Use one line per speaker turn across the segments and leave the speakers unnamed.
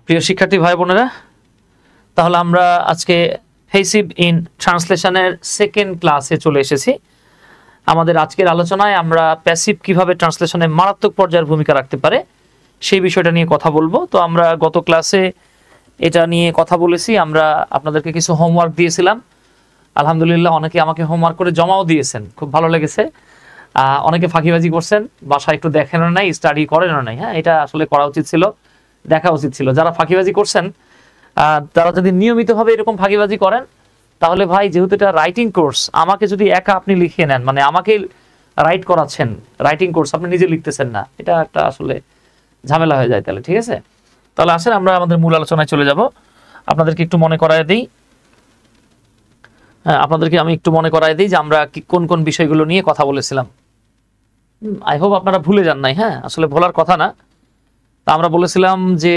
প্রিয় শিক্ষার্থী ভাই বোনেরা, তাহলে আমরা আজকে ফেসিভ ইন ট্রান্সলেশনের সেকেন্ড ক্লাসে চলে এসেছি। আমাদের আজকের আলোচনায় আমরা প্যাসিভ কিভাবে ট্রান্সলেশনে মারাত্মক পর্যায়ের ভূমিকা রাখতে পারে সেই বিষয়টা নিয়ে কথা বলবো। তো আমরা গত ক্লাসে এটা নিয়ে কথা বলেছি, আমরা আপনাদেরকে কিছু হোমওয়ার্ক দিয়েছিলাম। আলহামদুলিল্লাহ অনেকে আমাকে হোমওয়ার্ক করে জমাও দিয়েছেন, খুব ভালো লেগেছে। অনেকে ফাঁকিবাজি করছেন, বাসায় একটু দেখেনও নাই, স্টাডি করেনও নাই। হ্যাঁ, এটা আসলে করা উচিত ছিল, দেখা উচিত ছিল। যারা ফাঁকিবাজি করছেন তারা যদি নিয়মিতভাবে এরকম ফাঁকিবাজি করেন তাহলে ভাই, যেহেতু এটা রাইটিং কোর্স, আমাকে যদি একা আপনি লিখিয়ে নেন, মানে আমাকে রাইট করাচ্ছেন, রাইটিং কোর্স আপনি নিজে লিখতেছেন না, এটা একটা আসলে ঝামেলা হয়ে যায়। তাহলে ঠিক আছে, তাহলে আসেন আমরা আমাদের মূল আলোচনায় চলে যাব। আপনাদেরকে একটু মনে করায় দিই, আপনাদেরকে আমি একটু মনে করায় দিই যে আমরা কোন কোন বিষয়গুলো নিয়ে কথা বলেছিলাম। আই হোপ আপনারা ভুলে যান নাই। হ্যাঁ, আসলে ভোলার কথা না। তা আমরা বলেছিলাম যে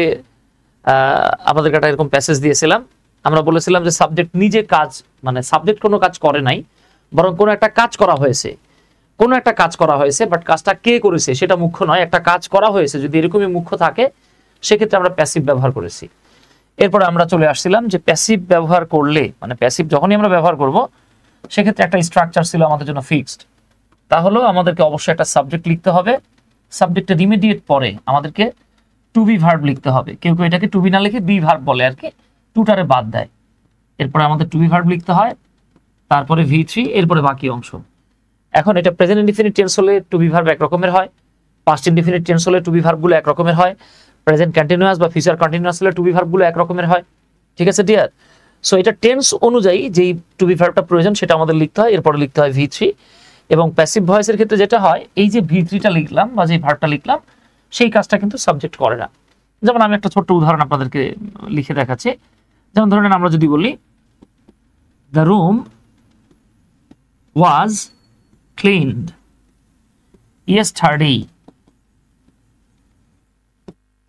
আপনাদেরকে একটা এরকম প্যাসেজ দিয়েছিলাম। আমরা বলেছিলাম যে সাবজেক্ট নিজে কাজ, মানে সাবজেক্ট কোনো কাজ করে নাই, বরং কোনো একটা কাজ করা হয়েছে, কোনো একটা কাজ করা হয়েছে, বাট কাজটা কে করেছে সেটা মুখ্য নয়। একটা কাজ করা হয়েছে, যদি এরকমই মুখ্য থাকে সেক্ষেত্রে আমরা প্যাসিভ ব্যবহার করেছি। এরপরে আমরা চলে আসছিলাম যে প্যাসিভ ব্যবহার করলে, মানে প্যাসিভ যখনই আমরা ব্যবহার করব সেক্ষেত্রে একটা স্ট্রাকচার ছিল আমাদের জন্য ফিক্সড। তা হলো আমাদেরকে অবশ্যই একটা সাবজেক্ট লিখতে হবে, সাবজেক্টের ইমিডিয়েট পরে আমাদেরকে টু বি ভার্ব লিখতে হবে। কেউ কেউ এটাকে টু বি না লিখে বি ভার্ব বলে আর কি, টুটারে বাদ দেয়। এরপরে আমাদের টু বি ভার্ব লিখতে হয়, তারপরে V3, এরপরে বাকি অংশ। এখন এটা প্রেজেন্ট ইনডিফিনিট টেন্স হলে টু বি ভার্ব এক রকমের হয়, পাস্ট ইনডিফিনিট টেন্স হলে টু বি ভার্বগুলো এক রকমের হয়, প্রেজেন্ট কন্টিনিউয়াস বা ফিউচার কন্টিনিউয়াস হলে টু বি ভার্বগুলো এক রকমের হয়। ঠিক আছে ডিয়ার? সো এটা টেন্স অনুযায়ী যেই টু বি ভার্বটা প্রয়োজন সেটা আমাদের লিখতে হয়, এরপরে লিখতে হয় V3। এবং প্যাসিভ ভয়েসের ক্ষেত্রে যেটা হয়, এই যে V3টা লিখলাম বা যে ভার্বটা লিখলাম সেই কাজটা কিন্তু সাবজেক্ট করে না। যেমন আমি একটা ছোট্ট উদাহরণ আপনাদেরকে লিখে দেখাচ্ছি। যেমন ধরেন আমরা যদি বলি the room was cleaned yesterday.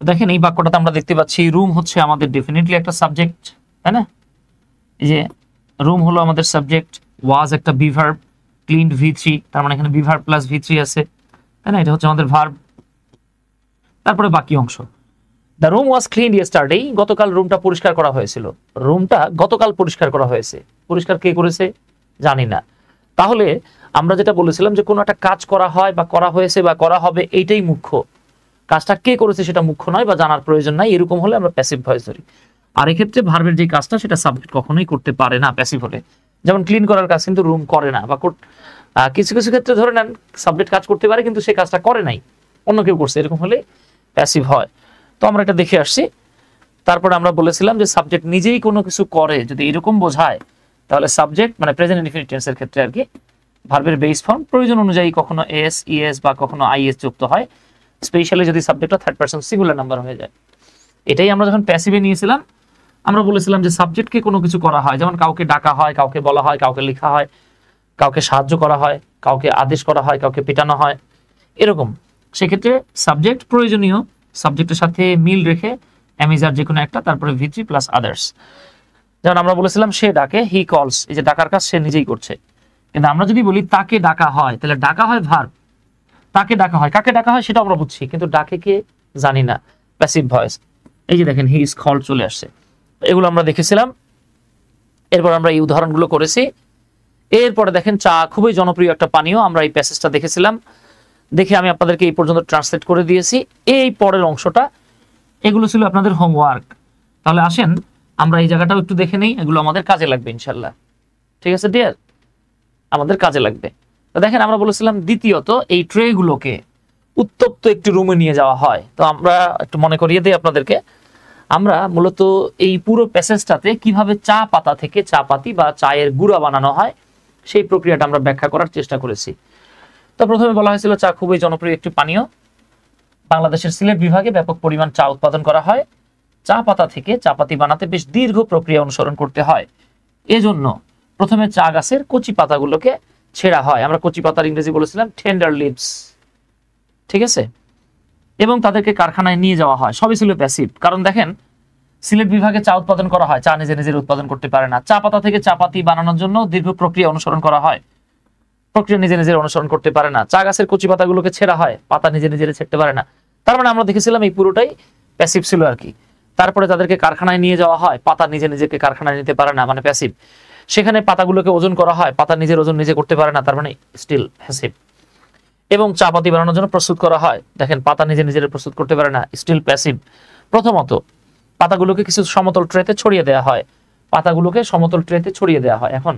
দেখেন এই বাক্যটাতে আমরা দেখতে পাচ্ছি রুম হচ্ছে আমাদের ডেফিনেটলি একটা সাবজেক্ট, তাই না? এই যে রুম হলো আমাদের সাবজেক্ট, ওয়াজ একটা বি ভার্ব, ক্লিনড V3, তার মানে এখানে বি ভার্ব প্লাস V3 আছে, তাই না? এটা হচ্ছে আমাদের ভার্ব। তারপরে বাকি অংশ, the room was cleaned yesterday, গতকাল রুমটা পরিষ্কার করা হয়েছিল। রুমটা গতকাল পরিষ্কার করা হয়েছে, পরিষ্কার কে করেছে জানি না। তাহলে আমরা যেটা বলেছিলাম যে কোনো একটা কাজ করা হয় বা করা হয়েছে বা করা হবে, এইটাই মুখ্য। কাজটা কে করেছে সেটা মুখ্য নয় বা জানার প্রয়োজন নাই, এরকম হলে আমরা প্যাসিভ ভয়েস ধরি। আর এক্ষেত্রে ভার্বের যে কাজটা সেটা সাবজেক্ট কখনোই করতে পারে না প্যাসিভ হলে। যেমন ক্লিন করার কাজ কিন্তু রুম করে না, বা কিছু কিছু ক্ষেত্রে ধরে নেন সাবজেক্ট কাজ করতে পারে কিন্তু সে কাজটা করে নাই, অন্য কেউ করছে, এরকম হলে প্যাসিভ হয়। তো আমরা এটা দেখে আসছি। তারপরে আমরা বলেছিলাম যে সাবজেক্ট নিজেই কোনো কিছু করে যদি এরকম বোঝায়, তাহলে সাবজেক্ট মানে প্রেজেন্ট ইনডিফিনিট টেন্সের ক্ষেত্রে আর কি ভার্বের বেস ফর্ম প্রয়োজন অনুযায়ী কখনো এস, ইএস বা কখনো আইএস যুক্ত হয়, স্পেশালি যদি সাবজেক্টটা থার্ড পারসন সিঙ্গুলার নাম্বার হয়ে যায়। এটাই আমরা যখন প্যাসিভে নিয়েছিলাম, আমরা বলেছিলাম যে সাবজেক্টকে কোনো কিছু করা হয়, যেমন কাউকে ডাকা হয়, কাউকে বলা হয়, কাউকে লেখা হয়, কাউকে সাহায্য করা হয়, কাউকে আদেশ করা হয়, কাউকে পেটানো হয়, এরকম। সেক্ষেত্রে সাবজেক্ট প্রয়োজনীয়, সাবজেক্টের সাথে মিল রেখে অ্যামিজার যে কোনো একটা, তারপরে V3 প্লাস আদার্স। যেমন আমরা বলেছিলাম সে ডাকে, হি কলস, এই যে ডাকার কাজ সে নিজেই করছে। কিন্তু আমরা যদি বলি তাকে ডাকা হয়, তাহলে ডাকা হয় ভার্ব, তাকে ডাকা হয়, কাকে ডাকা হয় সেটা আমরা বুঝছি, কিন্তু ডাকে কে জানি না, প্যাসিভ ভয়েস। এই যে দেখেন হি ইজ কল্ড চলে আসছে, এগুলো আমরা দেখেছিলাম। এরপর আমরা এই উদাহরণগুলো করেছি। এরপরে দেখেন চা খুবই জনপ্রিয় একটা পানীয়, আমরা এই প্যাসেজটা দেখেছিলাম, দেখে আমি আপনাদেরকে এই পর্যন্ত ট্রান্সলেট করে দিয়েছি। এই পরের অংশটা, এগুলো ছিল আপনাদের হোমওয়ার্ক। তাহলে আসেন আমরা এই জায়গাটাও একটু দেখে নেই, এগুলো আমাদের কাজে লাগবে ইনশাল্লাহ। ঠিক আছে ডিয়ার, আমাদের কাজে লাগবে। তো দেখেন আমরা বলেছিলাম দ্বিতীয়ত এই ট্রেগুলোকে উত্তপ্ত একটি রুমে নিয়ে যাওয়া হয়। তো আমরা একটু মনে করিয়ে দিই আপনাদেরকে, আমরা মূলত এই পুরো প্যাসেজটাতে কিভাবে চা পাতা থেকে চা পাতি বা চায়ের গুঁড়া বানানো হয় সেই প্রক্রিয়াটা আমরা ব্যাখ্যা করার চেষ্টা করেছি। তো প্রথমে বলা হয়েছিল চা খুবই জনপ্রিয় একটি পানীয়, বাংলাদেশের সিলেট বিভাগে ব্যাপক পরিমাণ চা উৎপাদন করা হয়, চা পাতা থেকে চা পাতি বানাতে বেশ দীর্ঘ প্রক্রিয়া অনুসরণ করতে হয়। এজন্য প্রথমে চা গাছের কচি পাতাগুলোকে ছেঁড়া হয়, আমরা কচি পাতার ইংরেজি বলেছিলাম টেন্ডার লিভস। ঠিক আছে, এবং তাদেরকে কারখানায় নিয়ে যাওয়া হয়। সবই ছিল প্যাসিভ, কারণ দেখেন সিলেট বিভাগে চা উৎপাদন করা হয়, চা নিজে নিজের উৎপাদন করতে পারে না। চা পাতা থেকে চা পাতি বানানোর জন্য দীর্ঘ প্রক্রিয়া অনুসরণ করা হয়, প্রক্রিয়া নিজে নিজের অনুসরণ করতে পারে না। চা গাছের কচি পাতাগুলোকে ছেঁড়া হয়, পাতা নিজে নিজের ছেড়তে পারে না। তার মানে আমরা দেখেছিলাম এই পুরোটাই প্যাসিভ ছিল আর কি। তারপরে তাদেরকে কারখানায় নিয়ে যাওয়া হয়, পাতা নিজে নিজেকে কারখানায় নিতে পারে না, মানে প্যাসিভ। সেখানে পাতাগুলোকে ওজন করা হয়, পাতা নিজের ওজন নিজে করতে পারে না, তার মানে স্টিল প্যাসিভ। এবং চা পাতি বানানোর জন্য প্রস্তুত করা হয়, দেখেন পাতা নিজে নিজের প্রস্তুত করতে পারে না, স্টিল প্যাসিভ। প্রথমত পাতাগুলোকে কিছু সমতল ট্রেতে ছড়িয়ে দেওয়া হয়, পাতাগুলোকে সমতল ট্রেতে ছড়িয়ে দেওয়া হয়। এখন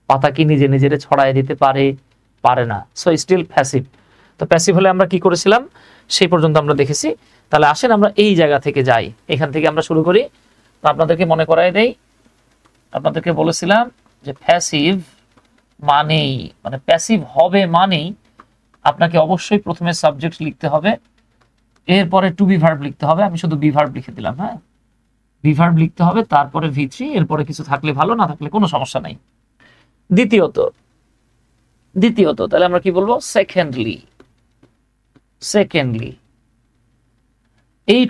পাতা কি নিজে নিজের ছড়াই দিতে পারে? পারে না, সো স্টিল প্যাসিভ। তো প্যাসিভ হলে আমরা কি করেছিলাম সেই পর্যন্ত আমরা দেখেছি। তাহলে আসেন আমরা এই জায়গা থেকে যাই, এখান থেকে আমরা শুরু করি। তো আপনাদেরকে মনে করাই দেই, আপনাদেরকে বলেছিলাম যে প্যাসিভ মানেই, মানে প্যাসিভ হবে মানেই আপনাকে অবশ্যই প্রথমে সাবজেক্ট লিখতে হবে, এরপরে টু বি ভার্ব লিখতে হবে। আমি শুধু বি ভার্ব লিখে দিলাম, হ্যাঁ, বি ভার্ব লিখতে হবে, তারপরে V3, এরপরে কিছু থাকলে ভালো, না থাকলে কোনো সমস্যা নাই। দ্বিতীয়ত তাহলে আমরা কি বলবো? সেকেন্ডলি। এই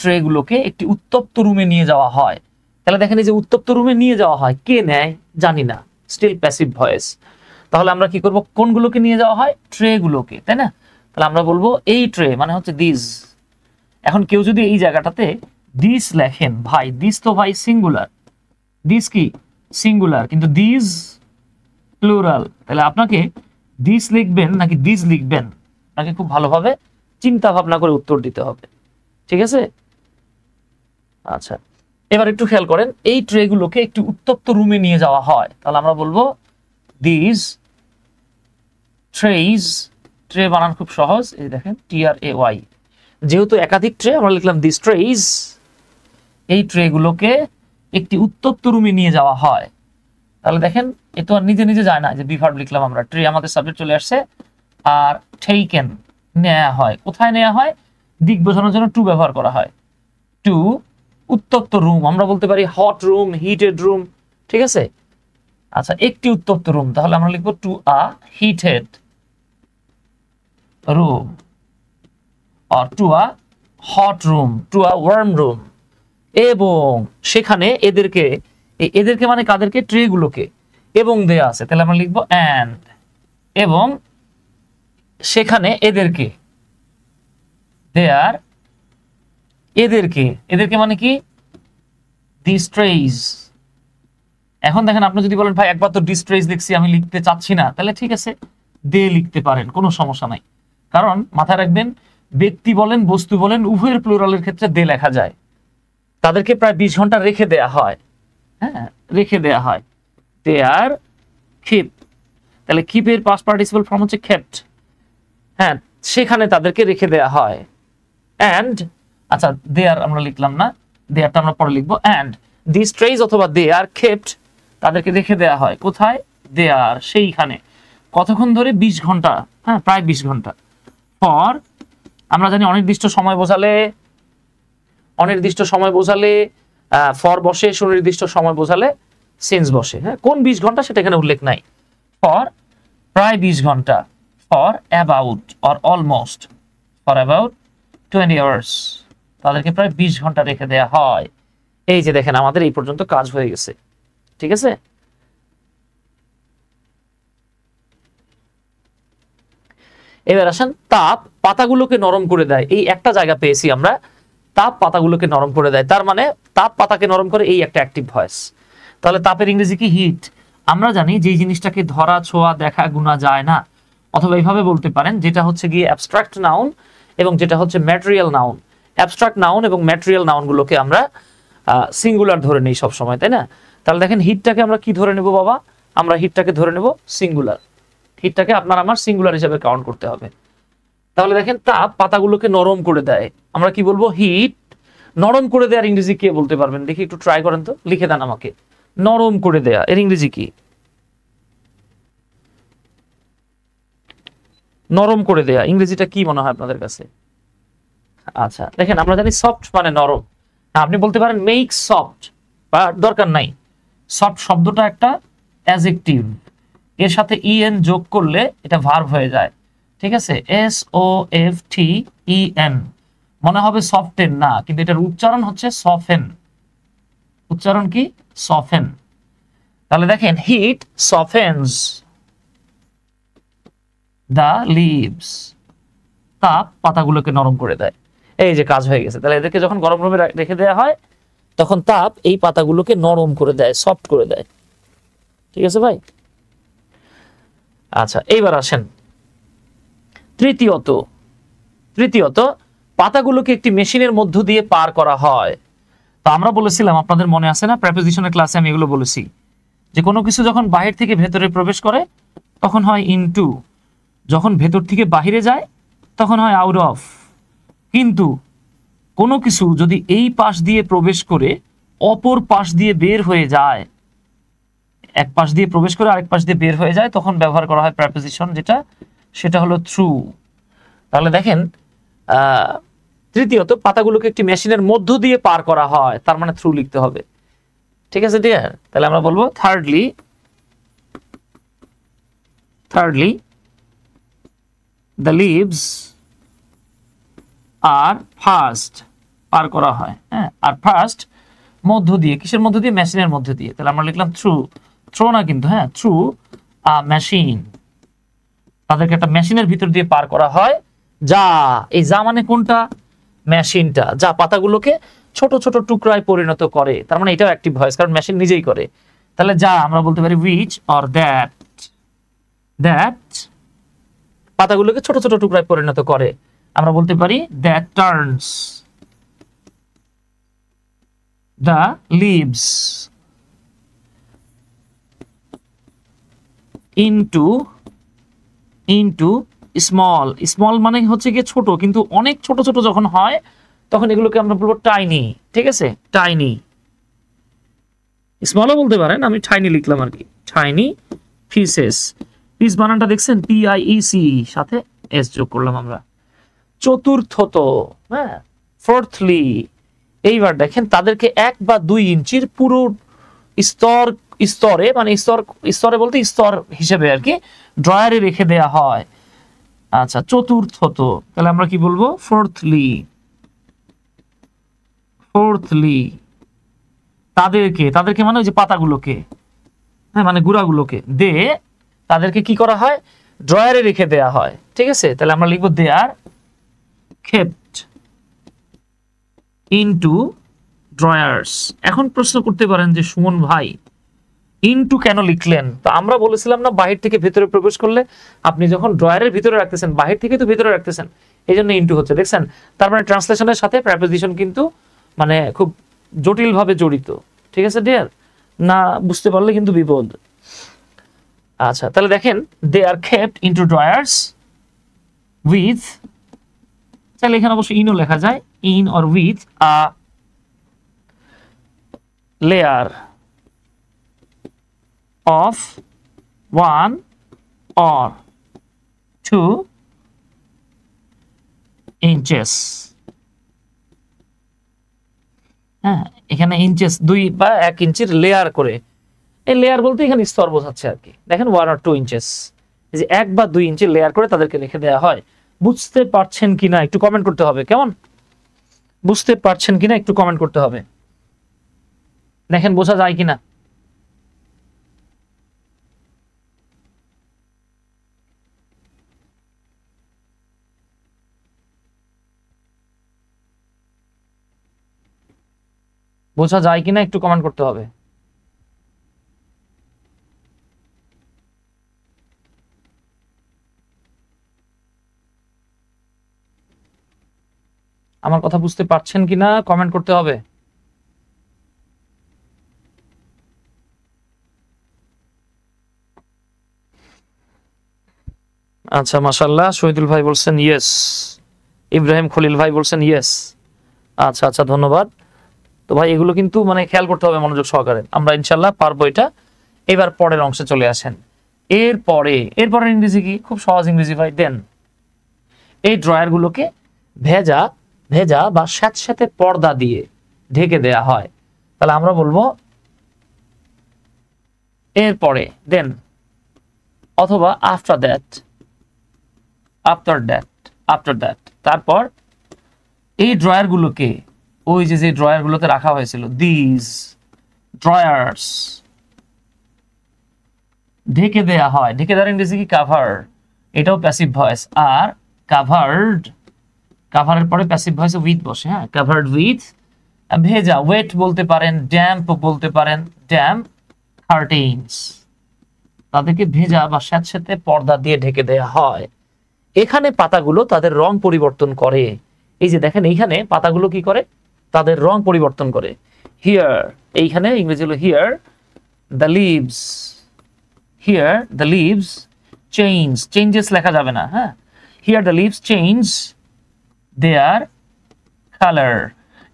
ট্রেগুলোকে একটি উত্তপ্ত রুমে নিয়ে যাওয়া হয়। তাহলে দেখেন এই যে উত্তপ্ত রুমে নিয়ে যাওয়া হয়, কে নেয় জানি না, স্টিল প্যাসিভ ভয়েস। তাহলে আমরা কি করব? কোনগুলোকে নিয়ে যাওয়া হয়? ট্রেগুলোকে, তাই না? তাহলে আমরা বলবো এই ট্রে মানে হচ্ছে দিস। এখন কেউ যদি এই জায়গাটাতে দিস লেখেন, ভাই দিস তো ভাই সিঙ্গুলার, দিস কি সিঙ্গুলার, কিন্তু দিস প্লুরাল। তাহলে আপনাকে দিস লিখবেন নাকি দিস লিখবেন, আপনাকে খুব ভালোভাবে চিন্তা ভাবনা করে উত্তর দিতে হবে, ঠিক আছে? আচ্ছা, এবার একটু খেয়াল করেন, এই ট্রেগুলোকে একটি উত্তপ্ত রুমে নিয়ে যাওয়া হয়। তাহলে আমরা বলবো দিস ট্রেজ। ট্রে বানান খুব সহজ, এই দেখেন TRAY। যেহেতু একাধিক ট্রে, আমরা লিখলাম দিস ট্রেজ। এই ট্রেগুলোকে একটি উত্তপ্ত রুমে নিয়ে যাওয়া হয়। তাহলে দেখেন এ তো আর নিজে নিজে যায় না, যে বি ভার্ব লিখলাম আমরা, ট্রে আমাদের সাবজেক্ট চলে আসছে, আর টেকেন নেওয়া হয়। কোথায় নেওয়া হয়? দিক বোঝানোর জন্য টু ব্যবহার করা হয়। টু উত্তপ্ত রুম, আমরা বলতে পারি হট রুম, হিটেড রুম, ঠিক আছে? আচ্ছা, একটি উত্তপ্ত রুম, তাহলে আমরা লিখবো to a heated room, or to a hot room, to a warm room। এবং সেখানে এদেরকে মানে কাদেরকে? ট্রেগুলোকে। এবং দেয়া আছে, তাহলে আমরা লিখবো and। এবং সেখানে এদেরকে, দেয়ার এদেরকে মানে কি? these trays। এখন দেখেন আপনি যদি বলেন ভাই একবার তো these trays লিখছি, আমি লিখতে চাচ্ছি না, তাহলে ঠিক আছে দে লিখতে পারেন, কোনো সমস্যা নাই। কারণ মাথায় রাখবেন, ব্যক্তি বলেন বস্তু বলেন উভয়ের প্লুরালের ক্ষেত্রে দে লেখা যায়। তাদেরকে প্রায় 20 ঘন্টা রেখে দেয়া হয়, হ্যাঁ, রেখে দেয়া হয়। দে আর কিপ, তাহলে কিপের পাস্ট পার্টিসিপল ফর্ম হচ্ছে কেপ্ট, হ্যাঁ, সেখানে তাদেরকে রেখে দেয়া হয়। অ্যান্ড আচ্ছা, দে আর আমরা লিখলাম না, দে আরটা আমরা পরে লিখবো। অ্যান্ড দিস ট্রেজ অথবা দে আর কেপ্ট, তাদেরকে রেখে দেয়া হয় কোথায়? দে আর সেইখানে। কতক্ষণ ধরে? 20 ঘন্টা, হ্যাঁ, প্রায় 20 ঘন্টা। ফর আমরা জানি অনির্দিষ্ট সময় বোঝালে ফর বসে, সুনির্দিষ্ট সময় বোঝালে সিন্স বসে, হ্যাঁ। কোন 20 ঘন্টা সেটা এখানে উল্লেখ নাই। ফর প্রায় 20 ঘন্টা, for about or almost, for about 20 hours, তাদেরকে প্রায় 20 ঘন্টা রেখে দেয়া হয়। এই যে দেখেন আমাদের এই পর্যন্ত কাজ হয়ে গেছে, ঠিক আছে? এবার আসেন, তাপ পাতাগুলোকে নরম করে দেয়। এই একটা জায়গা পেয়েছি আমরা, তাপ পাতাগুলোকে নরম করে দেয়, তার মানে তাপ পাতাকে নরম করে, এই একটা অ্যাক্টিভ ভয়েস। তাহলে তাপের ইংরেজি কি? হিট। আমরা জানি যে জিনিসটাকে ধরা, ছোঁয়া, দেখা, গুণা যায় না, অথবা এইভাবে বলতে পারেন যেটা হচ্ছে গিয়ে অ্যাবস্ট্রাক্ট নাউন এবং যেটা হচ্ছে ম্যাটেরিয়াল নাউন। অ্যাবস্ট্রাক্ট নাউন এবং ম্যাটেরিয়াল নাউনগুলোকে আমরা সিঙ্গুলার ধরে নেই সব সময়, তাই না? তাহলে দেখেন হিটটাকে আমরা কি ধরে নেব বাবা? আমরা হিটটাকে ধরে নেব সিঙ্গুলার। হিটটাকে আপনার আমার সিঙ্গুলার হিসেবে কাউন্ট করতে হবে। তাহলে দেখেন তাপ পাতাগুলোকে নরম করে দেয়, আমরা কি বলবো? হিট। নরম করে দেয়ার ইংরেজি কে বলতে পারবেন? দেখি একটু ট্রাই করেন তো, লিখে দেন আমাকে। নরম করে দেয়া এর ইংরেজি কি? নরম করে দেয়া ইংরেজিটা কি মনে হয় আপনাদের কাছে? আচ্ছা দেখেন, আমরা জানি সফট মানে নরম, আপনি বলতে পারেন মেক সফট, বা দরকার নাই। সফট শব্দটা একটা অ্যাডজেক্টিভ, এর সাথে en যোগ করলে এটা ভার্ব হয়ে যায়, ঠিক আছে? SOFTEN, মনে হবে সফটেন না, কিন্তু এটার উচ্চারণ হচ্ছে সফেন। উচ্চারণ কি? সফেন। তাহলে দেখেন হিট সফেন্স দ্য লিভস, তাপ পাতাগুলোকে নরম করে দেয়। এই যে কাজ হয়ে গেছে। তাহলে এদেরকে যখন গরম রুমে রেখে দেওয়া হয় তখন তাপ এই পাতাগুলোকে নরম করে দেয়, সফট করে দেয়। ঠিক আছে ভাই? আচ্ছা, এইবার আসেন তৃতীয়ত পাতাগুলোকে একটি মেশিনের মধ্য দিয়ে পার করা হয়। তো আমরা বলেছিলাম, আপনাদের মনে আছে না, প্রেপোজিশনের ক্লাসে আমি এগুলো বলেছি, যে কোনো কিছু যখন বাহির থেকে ভেতরে প্রবেশ করে তখন হয় ইনটু, যখন ভেতর থেকে বাহিরে যায় তখন হয় আউট অফ। কিন্তু কোনো কিছু যদি এই পাশ দিয়ে প্রবেশ করে অপর পাশ দিয়ে বের হয়ে যায়, এক পাশ দিয়ে প্রবেশ করে আরেক পাশ দিয়ে বের হয়ে যায়, তখন ব্যবহার করা হয় প্রেপোজিশন, সেটা হলো থ্রু। তাহলে দেখেন, তৃতীয়ত পাতাগুলোকে একটি মেশিনের মধ্য দিয়ে পার করা হয়, তার মানে থ্রু লিখতে হবে। ঠিক আছে ডিয়ার? তাহলে আমরা বলবো thirdly the leaves are first, পার করা হয়। হ্যাঁ, আর ফার্স্ট মধ্য দিয়ে, কিসের মধ্য দিয়ে? মেশিনের মধ্য দিয়ে। তাহলে আমরা লিখলাম থ্রু না কিন্তু, হ্যাঁ, থ্রু আ মেশিন, তাদেরকে একটা মেশিনের ভিতর দিয়ে পার করা হয়। যা, এই যা মানে কোনটা? মেশিনটা, যা পাতাগুলোকে ছোট ছোট টুকরায় পরিণত করে। তার মানে এটাও অ্যাক্টিভ ভয়েস, কারণ মেশিন নিজেই করে। তাহলে যা আমরা বলতে পারি which or that পাতাগুলোকে ছোট ছোট টুকরায় পরিণত করে। আমরা বলতে পারি that turns the leaves into small মানে হচ্ছে গিয়ে ছোট, কিন্তু অনেক ছোট ছোট যখন হয় তখন এগুলোকে আমরা বলবো টাইনি। ঠিক আছে? টাইনি, স্মলও বলতে পারেন, আমি টাইনি লিখলাম আর কি। টাইনি পিসেস, পিস বানানটা দেখছেন, PIEC, সাথে এস যোগ করলাম আমরা। চতুর্থত, হ্যাঁ, ফোর্থলি, এইবার দেখেন তাদেরকে 1 বা 2 ইঞ্চির পুরো স্তরে, মানে স্তরে বলতে স্তর হিসেবে আর কি, ড্রয়ারে রেখে দেয়া হয়। আচ্ছা, চতুর্থত, তাহলে আমরা কি বলবো? ফোর্থলি তাদেরকে মানে ওই যে পাতাগুলোকে, হ্যাঁ, মানে গুঁড়াগুলোকে তাদেরকে কি করা হয়? ড্রয়ারে রেখে দেয়া হয়। ঠিক আছে? তাহলে আমরা লিখবো দে আর kept into drawers। এখন প্রশ্ন করতে পারেন যে সুমন ভাই ইনটু কেন লিখলেন? তো আমরা বলেছিলাম না, বাহির থেকে ভেতরে প্রবেশ করলে আপনি যখন ড্রয়ারের ভিতরে রাখতেছেন, বাহির থেকে তো ভেতরে রাখতেছেন, এই জন্য ইনটু হচ্ছে। দেখছেন? তার মানে ট্রান্সলেশনের সাথে প্রেপোজিশন কিন্তু মানে খুব জটিল ভাবে জড়িত। ঠিক আছে ডিয়ার? না বুঝতে পারলে কিন্তু বিপদ। আচ্ছা, তাহলে দেখেন they are kept into drawers with, তাহলে এখানে অবশ্যই ইনও লেখা যায়, in or with a layer of 1 or 2 inches। হ্যাঁ, এখানে ইঞ্চেস 2 বা 1 ইঞ্চির লেয়ার করে, এই লেয়ার বলতে এখানে স্তর বোঝাচ্ছে আর কি। দেখেন 1 or 2 inches, এই যে 1 বা 2 ইঞ্চি লেয়ার করে তাদেরকে রেখে দেওয়া হয়। বুঝতে পারছেন কিনা একটু কমেন্ট করতে হবে। কেমন বুঝতে পারছেন কিনা একটু কমেন্ট করতে হবে, দেখেন বোঝা যায় কিনা। বোঝা যায় কিনা একটু কমেন্ট করতে হবে। আমার কথা বুঝতে পারছেন কিনা কমেন্ট করতে হবে। আচ্ছা, মাশাআল্লাহ, শহীদুল ভাই বলছেন ইয়েস, ইব্রাহিম খলিল ভাই বলছেন ইয়েস। আচ্ছা আচ্ছা, ধন্যবাদ। তো ভাই এগুলো কিন্তু মানে খেয়াল করতে হবে মনোযোগ সহকারে, আমরা ইনশাল্লাহ পারবো এটা। এবার পরের অংশে চলে আসেন। এরপরে ইংরেজি কি? খুব সহজ ইংরেজি ভাই। দেন এই ড্রয়ারগুলোকে ভেজা বা স্যাঁতস্যাঁতে পর্দা দিয়ে ঢেকে দেয়া হয়। তাহলে আমরা বলবো এরপরে, দেন, অথবা আফটার দ্যাট। তারপর এই ড্রয়ারগুলোকে, ওই যে ড্রয়ারগুলোতে রাখা হয়েছিল, দিস ড্রয়ার্স, ঢেকে দেয়া হয়। ঢেকে দেওয়ার ইংরেজি কি? কাভার। এটাও প্যাসিভ ভয়েস। আর কাভারের পরে প্যাসিভ ভয়েসে উইথ বসে, হ্যাঁ, কাভার্ড উইথ, ভেজা, ওয়েট বলতে পারেন, ড্যাম্প বলতে পারেন, ড্যাম্প কার্টেইনস, তাদেরকে ভেজা বা স্যাঁতসেঁতে পর্দা দিয়ে ঢেকে দেয়া হয়। এখানে পাতাগুলো তাদের রং পরিবর্তন করে। এই যে দেখেন এইখানে পাতাগুলো কি করে, তাদের রং পরিবর্তন করে। হিয়ার, এইখানে ইংরেজি হলো here the leaves, here the leaves change, changes লেখা যাবে না, হ্যাঁ, here the leaves change their colour.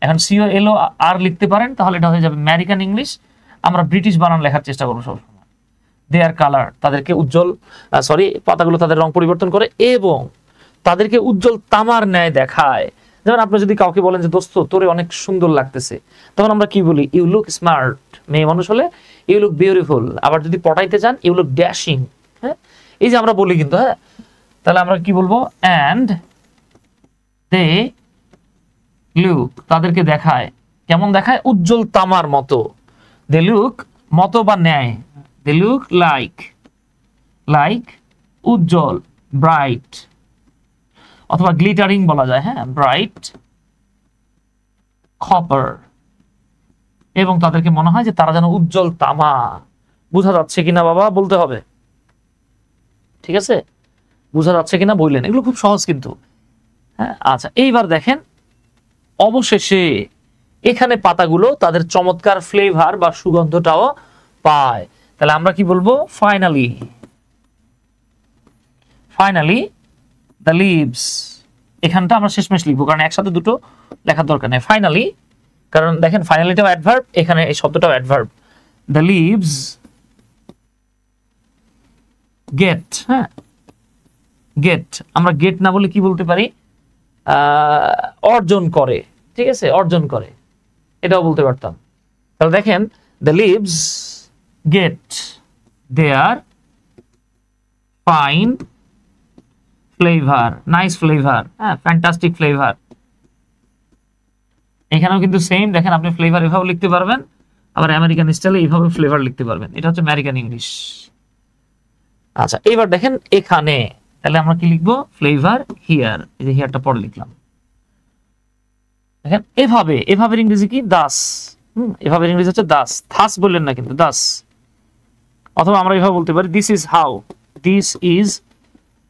এখন সিও এলো আর লিখতে পারেন, তাহলে এটা হয়ে যাবে আমেরিকান ইংলিশ। আমরা ব্রিটিশ বানান লেখার চেষ্টা করবো সবসময়। দেয়ার কালার, তাদেরকে উজ্জ্বল, পাতাগুলো তাদের রং পরিবর্তন করে এবং তাদেরকে উজ্জ্বল তামার ন্যায় দেখায়। যেমন আপনি যদি কাউকে বলেন যে দোস্ত তোরে অনেক সুন্দর লাগতেছে, তখন আমরা কি বলি, ইউ লুক স্মার্ট। মেয়ে মানুষ হলে ইউ লুক বিউটিফুল। আবার যদি পটাইতে চান ইউ লুক ড্যাশিং, হ্যাঁ, এই যে আমরা বলি কিন্তু, হ্যাঁ, তাহলে আমরা কি বলবো, অ্যান্ড দে লুক, তাদেরকে দেখায়, কেমন দেখায়, উজ্জ্বল তামার মতো। দে লুক, মতো বা ন্যায়, দে লুক লাইক, লাইক উজ্জ্বল, ব্রাইট, অথবা গ্লিটারিং বলা যায়, হ্যাঁ, ব্রাইট কপার, এবং তাদেরকে মনে হয় যে তারা যেন উজ্জ্বল তামা। বোঝা যাচ্ছে কিনা বাবা বলতে হবে, ঠিক আছে, বোঝা যাচ্ছে কিনা বললেন। এগুলো খুব সহজ কিন্তু, হ্যাঁ। আচ্ছা, এইবার দেখেন অবশেষে এখানে পাতাগুলো তাদের চমৎকার ফ্লেভার বা সুগন্ধটাও পায়। তাহলে আমরা কি বলবো, ফাইনালি, ফাইনালি দ্য লিভস, এখানটা আমরা শেষমেশ লিখবো কারণ একসাথে দুটো লেখার দরকার নেই। ফাইনালি, কারণ দেখেন ফাইনালিটাও অ্যাডভার্ব, এখানে এই শব্দটাও অ্যাডভার্ব। দ্য লিভস গেট, হ্যাঁ, গেট, আমরা গেট না বলে কি বলতে পারি, অর্জন করে, ঠিক আছে, অর্জন করে, এটাও বলতে পারতাম। তাহলে দেখেন the leaves get their fine flavour, nice flavour, হ্যাঁ, ফ্যান্টাস্টিক ফ্লেভার। এখানেও কিন্তু সেম, দেখেন আপনি ফ্লেভার এভাবে লিখতে পারবেন, আবার আমেরিকান স্টাইলে এইভাবে ফ্লেভার লিখতে পারবেন। এটা হচ্ছে আমেরিকান ইংলিশ। আচ্ছা, এবার দেখেন এখানে, তাহলে আমরা কি লিখবো, ফ্লেভার হিয়ার, এই যে হিয়ারটা পরে লিখলাম। দেখেন এভাবে, এভাবে ইংরেজি কি, দাস, এভাবে ইংরেজি হচ্ছে দাস, থাস বললেন না কিন্তু, দাস। অথবা আমরা এভাবে বলতে পারি this is how, this is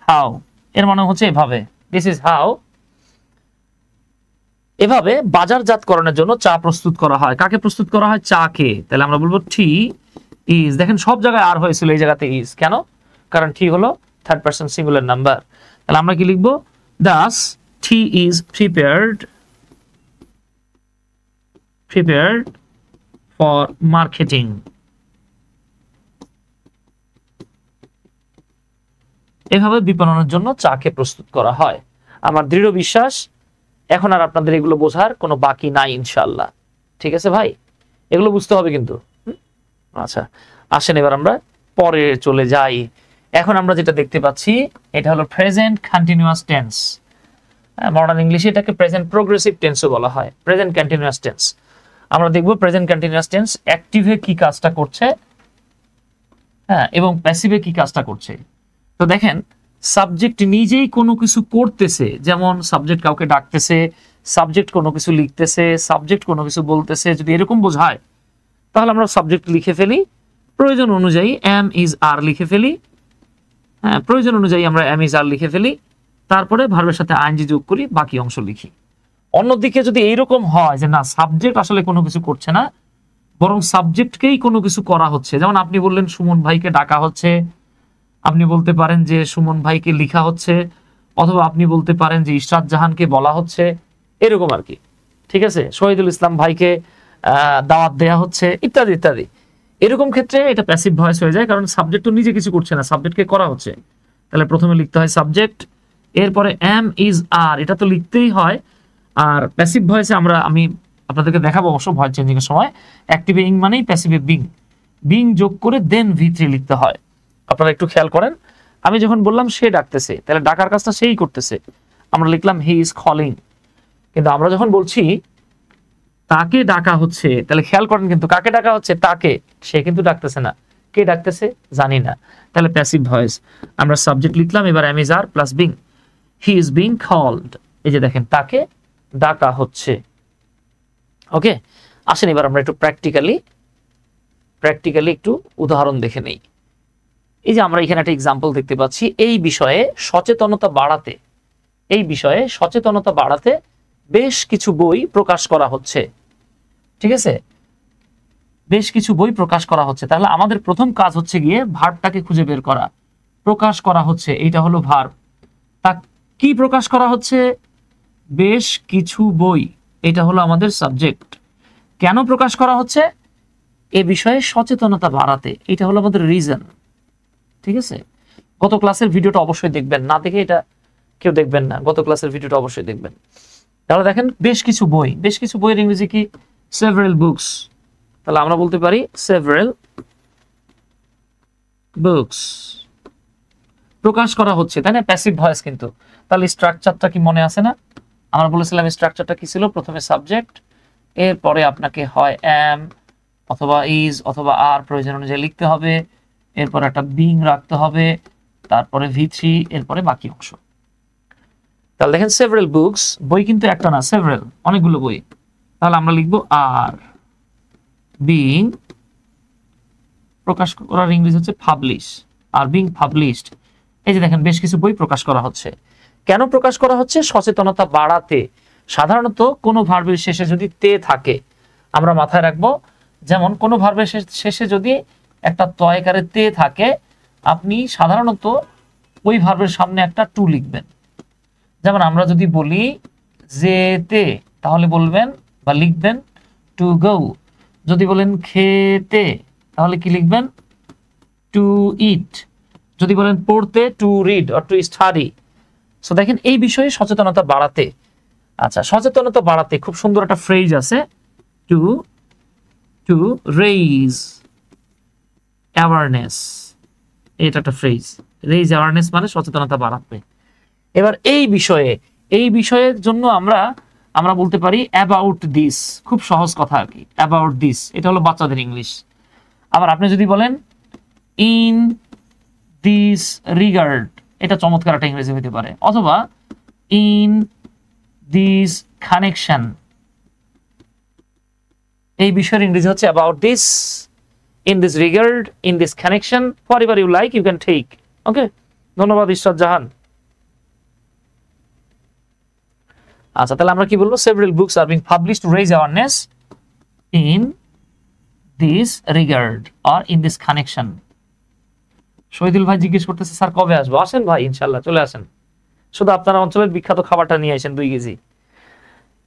how, এর মানে হচ্ছে এভাবে, দিস ইজ হাউ। এভাবে বাজারজাতকরণের জন্য চা প্রস্তুত করা হয়। কাকে প্রস্তুত করা হয়, চাকে। তাহলে আমরা বলবো টি ইজ, দেখেন সব জায়গায় আর হয়েছিল, এই জায়গাতে ইজ কেন, কারণ টি হলো থার্ড পারসন সিঙ্গুলার নাম্বার। তাহলে আমরা কি লিখবো, thus tea is prepared, prepared for marketing. এভাবে বিপণনের জন্য চাকে প্রস্তুত করা হয়। আমার দৃঢ় বিশ্বাস এখন আর আপনাদের এগুলো বোঝার কোনো বাকি নাই ইনশাআল্লাহ, ঠিক আছে ভাই, এগুলো বুঝতে হবে কিন্তু। আচ্ছা, আসেন এবার আমরা পরে চলে যাই। এখন আমরা যেটা দেখতে পাচ্ছি এটা হলো প্রেজেন্ট কন্টিনিউয়াস টেন্স। মডার্ন ইংলিশে এটাকে প্রেজেন্ট প্রোগ্রেসিভ টেন্সও বলা হয়, প্রেজেন্ট কন্টিনিউয়াস টেন্স। আমরা দেখব প্রেজেন্ট কন্টিনিউয়াস টেন্স অ্যাক্টিভে কি কাজটা করছে, হ্যাঁ, এবং প্যাসিভে কি কাজটা করছে। তো দেখেন সাবজেক্ট নিজেই কোনো কিছু করতেছে, যেমন সাবজেক্ট কাউকে ডাকতেছে, সাবজেক্ট কোনো কিছু লিখতেছে, সাবজেক্ট কোনো কিছু বলতেছে, যদি এরকম বোঝায় তাহলে আমরা সাবজেক্ট লিখে ফেলি, প্রয়োজন অনুযায়ী এম ইজ আর লিখে ফেলি, হ্যাঁ, প্রয়োজন অনুযায়ী আমরা এম ইজ আর লিখে ফেলি, তারপরে ভার্বের সাথে আইএনজি যোগ করি, বাকি অংশ লিখি। অন্যদিকে যদি এইরকম হয় যে না সাবজেক্ট আসলে কোনো কিছু করছে না, বরং সাবজেক্টকেই কোনো কিছু করা হচ্ছে, যেমন আপনি বললেন সুমন ভাইকে ডাকা হচ্ছে, আপনি বলতে পারেন যে সুমন ভাইকে লেখা হচ্ছে, অথবা আপনি বলতে পারেন যে ইশরাত জাহানকে বলা হচ্ছে, এরকম আর কি, ঠিক আছে, শহীদুল ইসলাম ভাইকে দাওয়াত দেয়া হচ্ছে, ইত্যাদি ইত্যাদি। এরকম ক্ষেত্রে এটা প্যাসিভ ভয়েস হয়ে যায়, কারণ সাবজেক্ট তো নিজে কিছু করছে না, সাবজেক্টকে করা হচ্ছে। তাহলে প্রথমে লিখতে হয় সাবজেক্ট, এরপরে এম ইজ আর, এটা তো লিখতেই হয়। আর প্যাসিভ ভয়েসে আমি আপনাদেরকে দেখাবো অবশ্য ভয়েস চেঞ্জিং এর সময়, অ্যাক্টিভে ইং মানেই প্যাসিভে বিং, বিং যোগ করে দেন ভি3 লিখতে হয়। আপনারা একটু খেয়াল করেন, আমি যখন বললাম সে ডাকতেছে, তাহলে ডাকার কাজটা সেই করতেছে, আমরা লিখলাম হি ইজ কলিং। কিন্তু আমরা যখন বলছি তাকে ডাকা হচ্ছে, তাহলে খেয়াল করেন কিন্তু কাকে ডাকা হচ্ছে, তাকে, সে কিন্তু ডাকতেছে না, কে ডাকতেছে জানি না, তাহলে প্যাসিভ ভয়েস। আমরা সাবজেক্ট লিখলাম, এবার am is are plus being, he is being called, এই যে দেখেন তাকে ডাকা হচ্ছে। ওকে, আসেন এবার আমরা একটু প্র্যাকটিক্যালি একটু উদাহরণ দেখে নেই। এই যে আমরা এখানে একটা এক্সাম্পল দেখতে পাচ্ছি, এই বিষয়ে সচেতনতা বাড়াতে বেশ কিছু বই প্রকাশ করা হচ্ছে। ঠিক আছে, বেশ কিছু বই প্রকাশ করা হচ্ছে। তাহলে আমাদের প্রথম কাজ হচ্ছে গিয়ে ভার্বটাকে খুঁজে বের করা। প্রকাশ করা হচ্ছে, এইটা হলো ভার্ব। তা কি প্রকাশ করা হচ্ছে? বেশ কিছু বই, এটা হলো আমাদের সাবজেক্ট। কেন প্রকাশ করা হচ্ছে? এ বিষয়ে সচেতনতা বাড়াতে, এটা হলো আমাদের রিজন। ঠিক আছে, গত ক্লাসের ভিডিওটা অবশ্যই দেখবেন, না দেখে এটা কেউ দেখবেন না, গত ক্লাসের ভিডিওটা অবশ্যই দেখবেন। তাহলে দেখেন বেশ কিছু বইয়ের ইংরেজি কি? Several books. তাহলে আমরা বলতে পারি সেভারাল বুকস প্রকাশ করা হচ্ছে, তাই না? প্যাসিভ ভয়েস কিন্তু। তাহলে স্ট্রাকচারটা কি মনে আছে না? আমরা বলেছিলাম স্ট্রাকচারটা কি ছিল? প্রথমে সাবজেক্ট, এরপরে আপনাকে হয় এম অথবা ইজ অথবা আর প্রয়োজন অনুযায়ী লিখতে হবে, এরপর একটা বিং রাখতে হবে, তারপরে V3, এরপরে বাকি অংশ। তাহলে দেখেন সেভারাল বুকস, বই কিন্তু একটা না, সেভারাল, অনেকগুলো বই। তাহলে আমরা লিখবো আর বিং, প্রকাশ করার ইংরেজি হচ্ছে পাবলিশ, আর বিং পাবলিশড। এই যে দেখেন বেশ কিছু বই প্রকাশ করা হচ্ছে। কেন প্রকাশ করা হচ্ছে? সচেতনতা বাড়াতে। সাধারণত কোনো ভার্বের শেষে যদি তে থাকে, আমরা মাথায় রাখবো, যেমন কোনো ভার্বের শেষে যদি একটা তয়কারে তে থাকে, আপনি সাধারণত ওই ভার্বের সামনে একটা টু লিখবেন। যেমন আমরা যদি বলি যেতে, তাহলে বলবেন বা লিখবেন টু গো। যদি বলেন খেতে, তাহলে কি লিখবেন? টু ইট। যদি বলেন পড়তে, to read or to study. So দেখেন এই বিষয়ে সচেতনতা বাড়াতে। আচ্ছা, সচেতনতা বাড়াতে খুব সুন্দর একটা ফ্রেজ আছে, টু রেইজ অ্যাওয়ারনেস। এটা একটা ফ্রেজ, রেইজ অ্যাওয়ারনেস মানে সচেতনতা বাড়াতে। এবার এই বিষয়ের জন্য আমরা বলতে পারি অ্যাবাউট দিস। খুব সহজ কথা আর কি, অ্যাবাউট দিস, এটা হলো বাচ্চাদের ইংলিশ। আবার আপনি যদি বলেন ইন দিস রিগার্ড, এটা চমৎকার একটা ইংরেজি হতে পারে। অথবা ইন দিস কানেকশন, এই বিষয়ের ইংরেজি হচ্ছে about this, in this regard, in this connection, whatever you like you can take. Okay, ধন্যবাদ ইশরাত জাহান। আচ্ছা, তাহলে আমরা কি বলবো? Several books are being published to raise awareness in this regard or in this connection. Shahidul ভাই জিজ্ঞেস করতেছে স্যার কবে আসবো? আসেন ভাই, ইনশাল্লাহ চলে আসেন। শুধু আপনার অঞ্চলের বিখ্যাত খাবারটা নিয়ে আসেন 2 কেজি।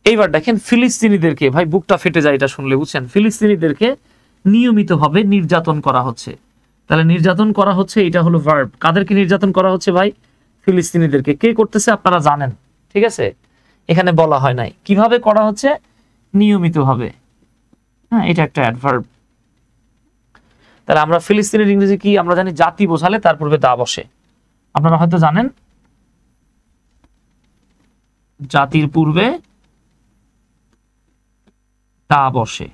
এইবার দেখেন ফিলিস্তিনিদেরকে, ভাই বুকটা ফেটে যায় এটা শুনলে, বুঝছেন? ফিলিস্তিনিদেরকে নিয়মিতভাবে নির্যাতন করা হচ্ছে। তাহলে নির্যাতন করা হচ্ছে, এটা হলো ভার্ব। কাদেরকে নির্যাতন করা হচ্ছে ভাই? ফিলিস্তিনিদেরকে। কে করতেছে আপনারা জানেন, ঠিক আছে? এখানে বলা হয় নাই কিভাবে করা হচ্ছে, নিয়মিতভাবে। হ্যাঁ, এটা একটা অ্যাডভার্ব। তাহলে আমরা ফিলিস্তিনের ইংরেজি কি? আমরা জানি জাতি বোঝালে তার পূর্বে দা বসে। আপনারা হয়তো জানেন জাতির পূর্বে দা বসে।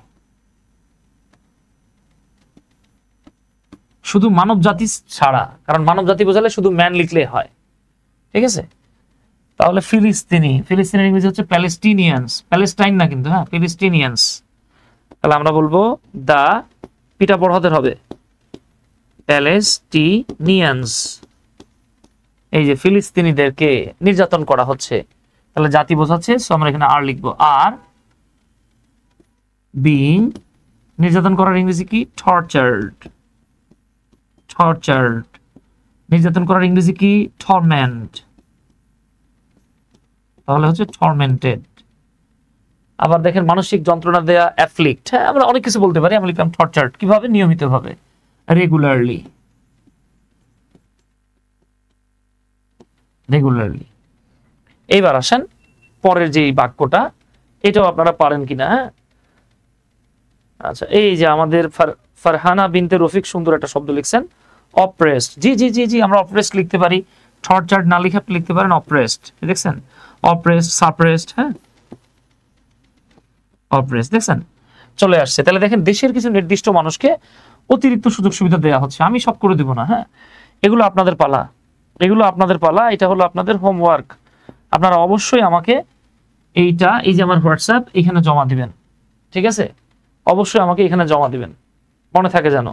শুধু মানব জাতি ছাড়া, কারণ মানব জাতি বোঝালে শুধু ম্যান লিখলে হয়। ঠিক আছে, তাহলে ফিলিস্তিনের ইংরেজি হচ্ছে প্যালেস্টিনিয়ানস। প্যালেস্টাইন না কিন্তু, হ্যাঁ, প্যালেস্টিনিয়ানস। তাহলে আমরা বলবো দা, পিটা পড়াতে হবে, প্যালেস্টিনিয়ানস। এই যে ফিলিস্তিনিদেরকে নির্যাতন করা হচ্ছে, তাহলে জাতি বোঝাচ্ছে, সো আমরা এখানে আর লিখবো। আর বিং, নির্যাতন করার ইংরেজি কি? টর্চার্ড। নির্যাতন করার ইংরেজি কি? টর্মেন্ট। তাহলে হচ্ছে টর্মেন্টেড। আবার দেখেন মানসিক যন্ত্রণা দেয়া, অ্যাফ্লিক্ট। হ্যাঁ, আমরা অনেক কিছু বলতে পারি। আমরা লিখলাম টর্চার্ড। কিভাবে? নিয়মিতভাবে, রেগুলারলি। এইবার আসেন পরের যে বাক্যটা, এটাও আপনারা পারেন কিনা। হ্যাঁ, আচ্ছা, এই যে আমাদের ফারহানা বিনতে রফিক সুন্দর একটা শব্দ লিখছেন, অপ্রেসড। জি জি জি জি, আমরা অপ্রেসড লিখতে পারি, টর্চার্ড না লিখে আপনি লিখতে পারেন অপ্রেসড। দেখছেন, অপ্রেসড, সাপ্রেসড। হ্যাঁ, অপ্রেসড, দেখছেন চলে আসছে। তাহলে দেখেন দেশের কিছু নির্দিষ্ট মানুষকে অতিরিক্ত সুযোগ সুবিধা দেওয়া হচ্ছে। আমি সব করে দেব না, হ্যাঁ, এগুলো আপনাদের পালা, এটা হলো আপনাদের হোমওয়ার্ক। আপনারা অবশ্যই আমাকে এইটা, এই যে আমার হোয়াটসঅ্যাপ, এখানে জমা দিবেন, ঠিক আছে? অবশ্যই আমাকে এখানে জমা দিবেন, মনে থাকে যেন।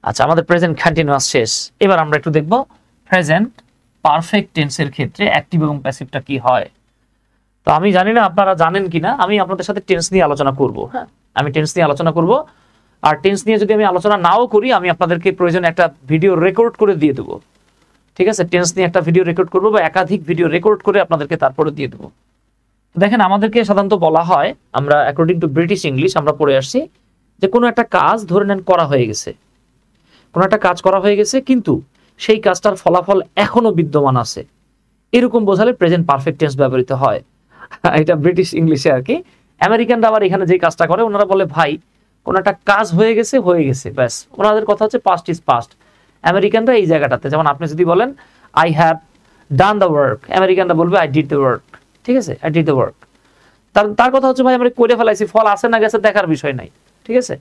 আচ্ছা, আমাদের প্রেজেন্ট কন্টিনিউয়াস শেষ। এবার আমরা একটু দেখব প্রেজেন্ট পারফেক্ট টেন্সের ক্ষেত্রে অ্যাক্টিভ এবং প্যাসিভটা কি হয়। তো আমি জানি না আপনারা জানেন কিনা, আমি আপনাদের সাথে টেন্স নিয়ে আলোচনা করব। হ্যাঁ, আমি টেন্স নিয়ে আলোচনা করব। আর টেন্স নিয়ে যদি আমি আলোচনা নাও করি, আমি আপনাদেরকে প্রয়োজনে একটা ভিডিও রেকর্ড করে দিয়ে দেবো, ঠিক আছে? টেন্স নিয়ে একটা ভিডিও রেকর্ড করবো বা একাধিক ভিডিও রেকর্ড করে আপনাদেরকে তারপরে দিয়ে দেবো। দেখেন, আমাদেরকে সাধারণত বলা হয়, আমরা অ্যাকর্ডিং টু ব্রিটিশ ইংলিশ আমরা পড়ে আসছি যে কোনো একটা কাজ ধরে নেন করা হয়ে গেছে, কোনো একটা কাজ করা হয়ে গেছে, কিন্তু সেই কাজটার ফলাফল এখনো বিদ্যমান আছে, এরকম বোঝালে প্রেজেন্ট পারফেক্ট টেন্স ব্যবহৃত হয়। এটা ব্রিটিশ ইংলিশে আর কি। আমেরিকানরা আবার এখানে যে কাজটা করে, ওনারা বলে ভাই কোনো একটা কাজ হয়ে গেছে, ব্যাস, ওনাদের কথা হচ্ছে পাস্ট ইজ পাস্ট। আমেরিকানরা এই জায়গাটাতে, যেমন আপনি যদি বলেন I have done the work, আমেরিকানরা বলবে আই ডিড দ্য ওয়ার্ক, ঠিক আছে? I did the work. তার কথা হচ্ছে ভাই আমরা করে ফেলাইছি, ফল আসে না গেছে দেখার বিষয় নাই, ঠিক আছে?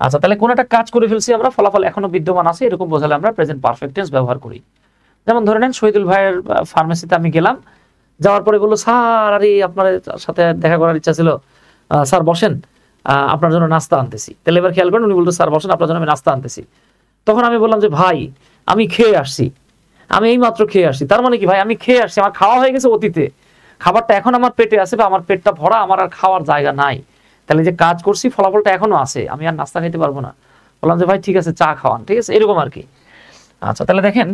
আচ্ছা, তাহলে কোন একটা কাজ করে ফেলছি আমরা, ফলাফল এখনো বিদ্যমান আছে, এরকম বোঝালে আমরা প্রেজেন্ট পারফেক্ট টেন্স ব্যবহার করি। যেমন ধরে নেন শহীদুল ভাইয়ের ফার্মেসিতে আমি গেলাম, যাওয়ার পরে বললো স্যার আরে আপনার সাথে দেখা করার ইচ্ছা ছিল, স্যার বসেন, আপনার জন্য নাস্তা আনতেছি। তাহলে এবার খেয়াল করেন, উনি বলতো স্যার বসেন, আপনার জন্য আমি নাস্তা আনতেছি। তখন আমি বললাম যে ভাই আমি খেয়ে আসছি, আমি এই মাত্র খেয়ে আসছি। তার মানে কি ভাই, আমি খেয়ে আসছি, আমার খাওয়া হয়ে গেছে অতীতে, খাবারটা এখন আমার পেটে আছে বা আমার পেটটা ভরা, আমার আর খাওয়ার জায়গা নাই। তাহলে যে কাজ করছি ফলাফলটা এখনো আছে, আমি আর নাস্তা খাইতে পারবো না। বললাম যে ভাই ঠিক আছে চা খাওয়ান, ঠিক আছে, এরকম আর কি। আচ্ছা, তাহলে দেখেন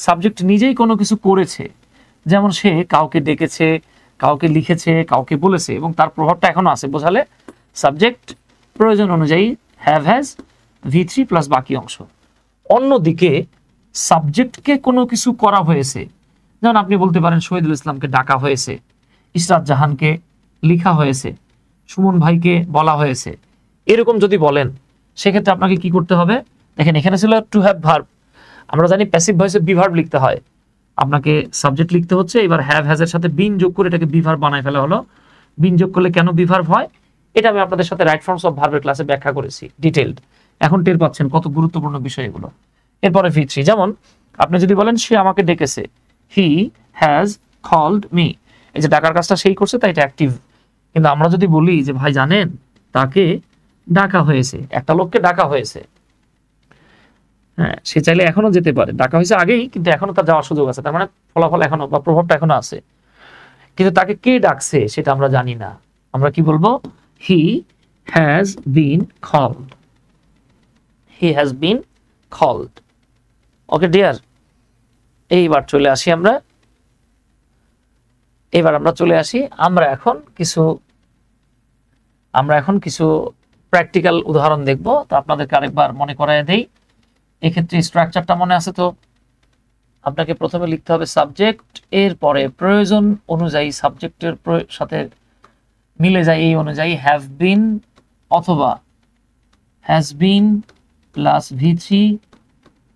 সাবজেক্ট নিজেই কোনো কিছু করেছে, যেমন সে কাউকে ডেকেছে, কাউকে লিখেছে, কাউকে বলেছে, এবং তার প্রভাবটা এখনো আছে, বোঝালে সাবজেক্ট প্রয়োজন অনুযায়ী হ্যাভ হ্যাজ V3 প্লাস বাকি অংশ। অন্যদিকে সাবজেক্টকে কোনো কিছু করা হয়েছে, যেমন আপনি বলতে পারেন শহীদুল ইসলামকে ডাকা হয়েছে, ইশরাত জাহানকে লিখা হয়েছে, সুমন ভাইকে বলা হয়েছে, এরকম যদি বলেন, সেক্ষেত্রে আপনাকে কি করতে হবে? দেখেন এখানে ছিল টু হ্যাভ ভার্ব, আমরা জানি প্যাসিভ ভয়েসে বি ভার্ব লিখতে হয়, আপনাকে সাবজেক্ট লিখতে হচ্ছে, এবার হ্যাভ হ্যাজ এর সাথে বিন যোগ করে এটাকে বি ভার্ব বানায় ফেলা হলো। বিন যোগ করলে কেন বি ভার্ব হয়, এটা আমি আপনাদের সাথে রাইট ফর্মস অফ ভার্বের ক্লাসে ব্যাখ্যা করেছি ডিটেইলড। এখন টের পাচ্ছেন কত গুরুত্বপূর্ণ বিষয় এগুলো। এরপরে V3, যেমন আপনি যদি বলেন সে আমাকে ডেকেছে, হি হ্যাজ কলড মি, এই যে ডাকার কাজটা সেই করছে, তাই এটা অ্যাক্টিভ। কিন্তু আমরা যদি বলি যে ভাই জানেন তাকে ডাকা হয়েছে, একটা লোককে ডাকা হয়েছে, হ্যাঁ, সে চাইলে এখনো যেতে পারে, ডাকা হয়েছে আগেই কিন্তু এখনো তার যাওয়ার সুযোগ আছে, তার মানে ফলাফল এখনো বা প্রভাবটা এখনো আছে, কিন্তু তাকে কে ডাকছে সেটা আমরা জানি না। আমরা কি বলবো? He has been called, he has been called. Okay dear, এইবার চলে আসি আমরা, আমরা এখন কিছু প্র্যাকটিক্যাল উদাহরণ দেখব। তো আপনাদেরকে আরেকবার মনে করায় দেই, এক্ষেত্রে স্ট্রাকচারটা মনে আছে তো? আপনাকে প্রথমে লিখতে হবে সাবজেক্ট, এরপরে প্রয়োজন অনুযায়ী সাবজেক্টের সাথে মিলে যায় এই অনুযায়ী হ্যাভ বিন অথবা has been plus V3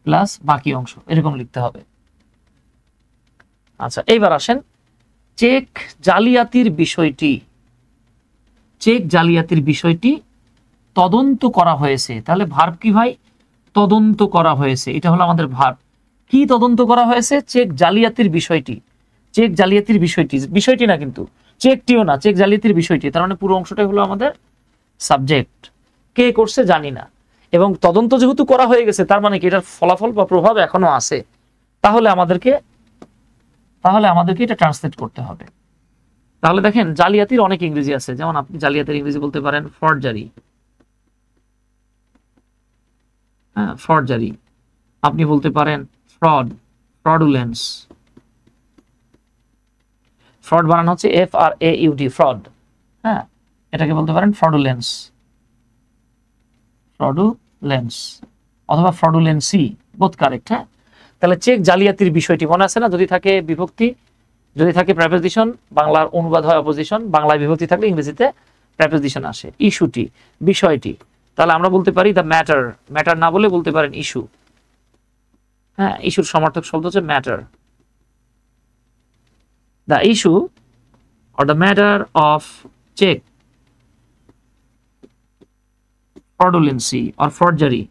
plus বাকি অংশ, এরকম লিখতে হবে। আচ্ছা, এইবার আসেন চেক জালিয়াতির বিষয়টি তদন্ত করা হয়েছে। তাহলে ভার্ব কি ভাই? তদন্ত করা হয়েছে, এটা হলো আমাদের ভার্ব। কি তদন্ত করা হয়েছে? চেক জালিয়াতির বিষয়টি। চেক জালিয়াতির বিষয়টি না কিন্তু, চেকটিও না, চেক জালিয়াতির বিষয়টি, তার মানে পুরো অংশটাই হলো আমাদের সাবজেক্ট। কে করছে জানি না, এবং তদন্ত যেহেতু করা হয়ে গেছে, তার মানে কি এটার ফলাফল বা প্রভাব এখনো আছে, তাহলে আমাদেরকে এটা ট্রান্সলেট করতে হবে। তাহলে দেখেন জালিয়াতির অনেক ইংরেজি আছে, যেমন আপনি জালিয়াতির ইংরেজি বলতে পারেন ফরজারি, হ্যাঁ ফরজারি, আপনি বলতে পারেন ফ্রড, ফ্রডুলেন্স, ফ্রড বানানো হচ্ছে FRAUD, ফ্রড, হ্যাঁ, এটাকে বলতে পারেন ফ্রডুলেন্স, অথবা ফ্রডুলেন্সি, বোথ কারেক্ট। হ্যাঁ, তাহলে চেক জালিয়াতির বিষয়টি মনে আছে না? যদি থাকে বিভক্তি, যদি থাকে প্রেপোজিশন, বাংলার অনুবাদ হয় অপোজিশন, বাংলায় বিভক্তি থাকলে ইংরেজিতে প্রেপোজিশন আসে। ইস্যুটি, বিষয়টি, তাহলে আমরা বলতে পারি দ্য ম্যাটার, ম্যাটার না বলে বলতে পারেন ইস্যু, হ্যাঁ, ইস্যুর সমার্থক শব্দ হচ্ছে matter. The issue or the matter of check, fraudulency or forgery,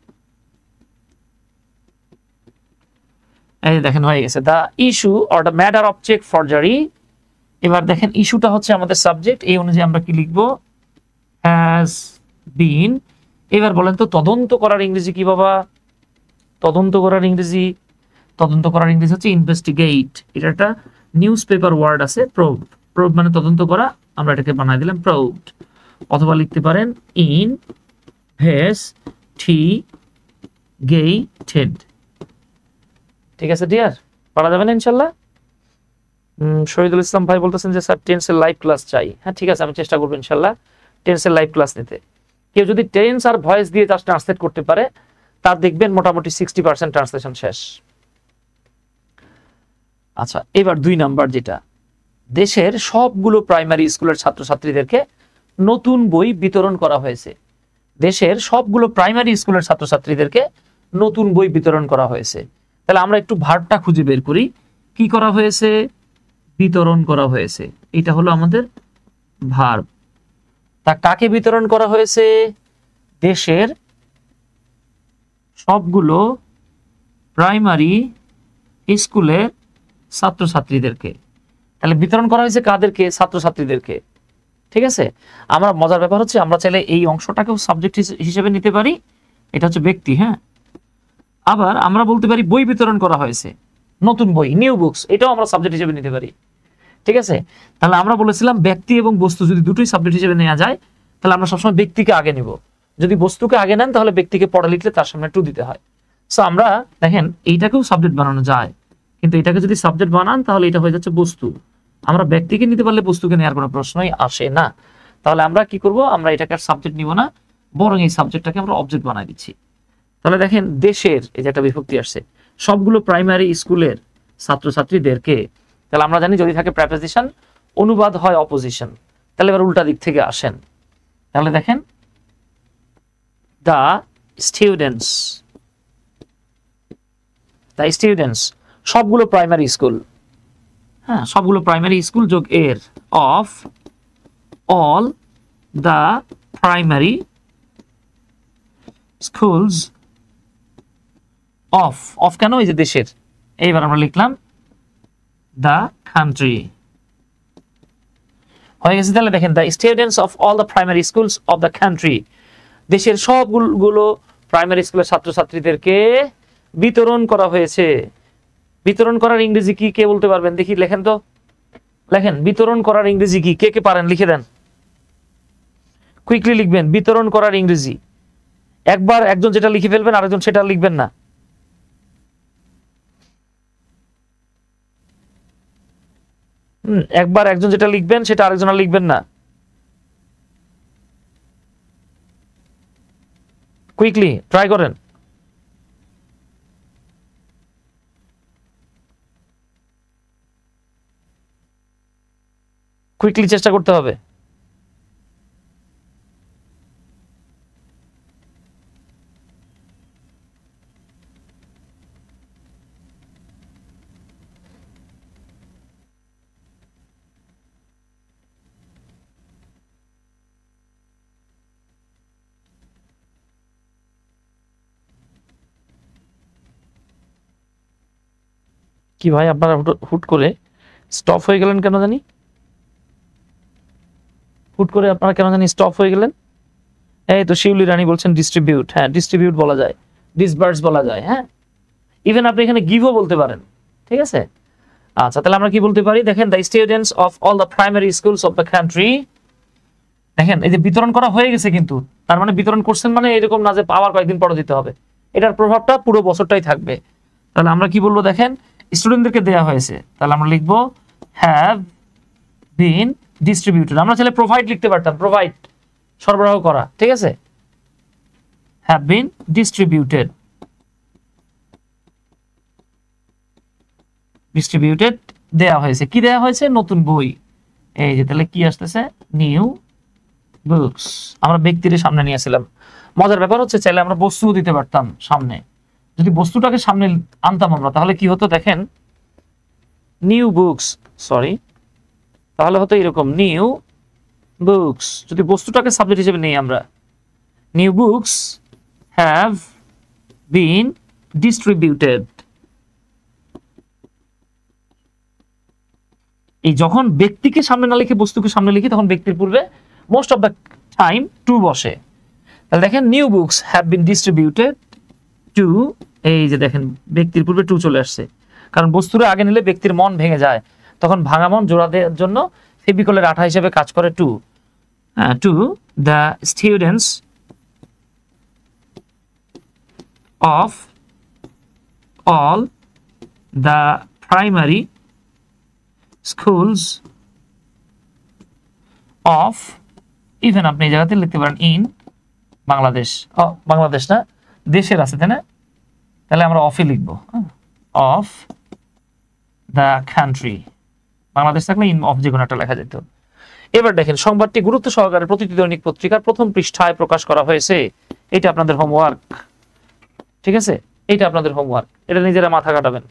এই দেখেন হয়ে গেছে, the issue or the matter of cheque forgery. এবার দেখেন ইস্যুটা হচ্ছে আমাদের সাবজেক্ট, এই অনুযায়ী আমরা কি লিখবো, হ্যাজ বিন। এবার বলেন তো তদন্ত করার ইংরেজি কি বাবা? তদন্ত করার ইংরেজি হচ্ছে ইনভেস্টিগেট। এটা একটা নিউজ পেপার ওয়ার্ড আছে, প্রোব। প্রোব মানে তদন্ত করা, আমরা এটাকে বানাই দিলাম প্রোবড। অথবা লিখতে পারেন ইনভেস্টিগেটেড। ঠিক আছে ডিয়ার, পারা যাবে না ইনশাল্লাহ? শহীদুল ইসলাম ভাই বলতেছেন যে স্যার টেন্সের লাইভ ক্লাস চাই। হ্যাঁ ঠিক আছে, আমি চেষ্টা করবো ইনশাল্লাহ টেন্সের লাইভ ক্লাস নিতে। কেউ যদি টেন্স আর ভয়েস দিয়ে জাস্ট ট্রান্সলেট করতে পারে, তার দেখবেন মোটামুটি 60% ট্রান্সলেশন শেষ। আচ্ছা, এবার 2 নাম্বার, যেটা দেশের সবগুলো প্রাইমারি স্কুলের ছাত্রছাত্রীদেরকে নতুন বই বিতরণ করা হয়েছে। দেশের সবগুলো প্রাইমারি স্কুলের ছাত্রছাত্রীদেরকে নতুন বই বিতরণ করা হয়েছে। তাহলে আমরা একটু ভার্বটা খুঁজে বের করি। কি করা হয়েছে? বিতরণ করা হয়েছে, এটা হলো আমাদের ভার্ব। তা কাকে বিতরণ করা হয়েছে? দেশের সবগুলো প্রাইমারি স্কুলের ছাত্রছাত্রীদেরকে। তাহলে বিতরণ করা হয়েছে কাদেরকে? ছাত্রছাত্রীদেরকে। ঠিক আছে, আমরা মজার ব্যাপার হচ্ছে আমরা চাইলে এই অংশটাকেও সাবজেক্ট হিসেবে নিতে পারি, এটা হচ্ছে ব্যক্তি। হ্যাঁ, আবার আমরা বলতে পারি বই বিতরণ করা হয়েছে, নতুন বই, নিউ বুকস, এটাও আমরা সাবজেক্ট হিসেবে নিতে পারি। ঠিক আছে, তাহলে আমরা বলেছিলাম ব্যক্তি এবং বস্তু যদি দুটোই সাবজেক্ট হিসেবে নেওয়া যায়, তাহলে আমরা সবসময় ব্যক্তিকে আগে নিব। যদি বস্তুকে আগে নেন তাহলে ব্যক্তিকে পরে লিখলে তার সামনে টু দিতে হয়। সো আমরা দেখেন এইটাকেও সাবজেক্ট বানানো যায়, কিন্তু এটাকে যদি সাবজেক্ট বানান তাহলে এটা হয়ে যাচ্ছে বস্তু। আমরা ব্যক্তিকে নিতে পারলে বস্তুকে নেওয়ার কোনো প্রশ্নই আসে না। তাহলে আমরা কি করব, আমরা এটাকে আর সাবজেক্ট নিব না, বরং এই সাবজেক্টটাকে আমরা অবজেক্ট বানাই দিচ্ছি। তাহলে দেখেন দেশের, এই যে একটা বিভক্তি আসছে, সবগুলো প্রাইমারি স্কুলের ছাত্রছাত্রীদেরকে। তাহলে আমরা জানি যদি থাকে প্রেপোজিশন, অনুবাদ হয় অপোজিশন। তাহলে এবার উল্টা দিক থেকে আসেন। তাহলে দেখেন দ্য স্টুডেন্টস, সবগুলো প্রাইমারি স্কুল, হ্যাঁ সবগুলো প্রাইমারি স্কুল যোগ এর, of all the primary schools of কেন? এই যে দেশের, এইবার আমরা লিখলাম দ্য কান্ট্রি, হয়ে গেছে। তাহলে দেখেন the students of all the primary schools of the country, দেশের সবগুলো প্রাইমারি স্কুলের ছাত্রছাত্রীদেরকে বিতরণ করা হয়েছে। বিতরণ করার ইংরেজি কি, কে বলতে পারবেন? দেখি লেখেন তো, লেখেন বিতরণ করার ইংরেজি কি, কে কে পারেন লিখে দেন, কুইকলি লিখবেন বিতরণ করার ইংরেজি। একবার একজন যেটা লিখে ফেলবেন আরেকজন সেটা লিখবেন না। একবার একজন যেটা লিখবেন সেটা আরেকজন আর লিখবেন না। কুইকলি ট্রাই করেন। কুইকলি চেষ্টা করতে হবে। কি ভাই আপনারা হুট করে স্টপ হয়ে গেলেন কেন জানি? হুট করে আপনারা কেন জানি স্টপ হয়ে গেলেন? এই তো শিউলি রানী বলছেন ডিস্ট্রিবিউট, হ্যাঁ ডিস্ট্রিবিউট বলা যায়, ডিসবার্স বলা যায়। হ্যাঁ, ইভেন আপনি এখানে গিভও বলতে পারেন। ঠিক আছে, আচ্ছা তাহলে আমরা কি বলতে পারি? দেখেন the students of all the primary schools of the country. দেখেন এই যে বিতরণ করা হয়ে গেছে, কিন্তু তার মানে বিতরণ করছেন মানে এরকম না যে আবার কয়েকদিন পরে দিতে হবে, এটার প্রভাবটা পুরো বছরটাই থাকবে। তাহলে আমরা কি বলবো? দেখেন স্টুডেন্টদেরকে দেয়া হয়েছে, তাহলে আমরা লিখবো হ্যাভ বিন ডিস্ট্রিবিউটেড। আমরা চাইলে প্রোভাইড লিখতে পারতাম, প্রোভাইড সরবরাহ করা। ঠিক আছে, হ্যাভ বিন ডিস্ট্রিবিউটেড, ডিস্ট্রিবিউটেড দেয়া হয়েছে। কি দেয়া হয়েছে? নতুন বই। এই যে তাহলে কি আসতেছে? New books. আমরা ব্যক্তির সামনে নিয়েছিলাম। মজার ব্যাপার হচ্ছে চাইলে আমরা বস্তু দিতে পারতাম সামনে। যদি বস্তুটাকে সামনে আনতাম আমরা, তাহলে কি হতো? দেখেন নিউ বুকস, সরি, তাহলে হতো এরকম নিউ বুকস। যদি বস্তুটাকে সাবজেক্ট হিসেবে নেই আমরা, new books have been distributed. এই যখন ব্যক্তিকে সামনে না লিখে বস্তুকে সামনে লিখি তখন ব্যক্তির পূর্বে most of the time to বসে। তাহলে দেখেন new books have been distributed to, এই যে দেখেন ব্যক্তির পূর্বে টু চলে আসছে, কারণ বস্তুরা আগে নিলে ব্যক্তির মন ভেঙে যায়, তখন ভাঙা মন জোড়া দেওয়ার জন্য ফেভিকলের আঠা হিসেবে কাজ করে to. To the students of all the primary schools of, even আপনি এই জায়গাতে লিখতে পারেন ইন বাংলাদেশ, বাংলাদেশ না দেশের আছে তাই না, তাহলে আমরা অফে লিখবো, অফ দ্য কান্ট্রি, বাংলাদেশ থাকলে ইন অফ যে কোনো একটা লেখা যেত। এবার দেখেন সংবাদটি গুরুত্ব সহকারে প্রতিটি দৈনিক পত্রিকার প্রথম পৃষ্ঠায় প্রকাশ করা হয়েছে। এটা আপনাদের হোমওয়ার্ক, ঠিক আছে, এটা আপনাদের হোমওয়ার্ক, এটা নিজেরা মাথা কাটাবেন,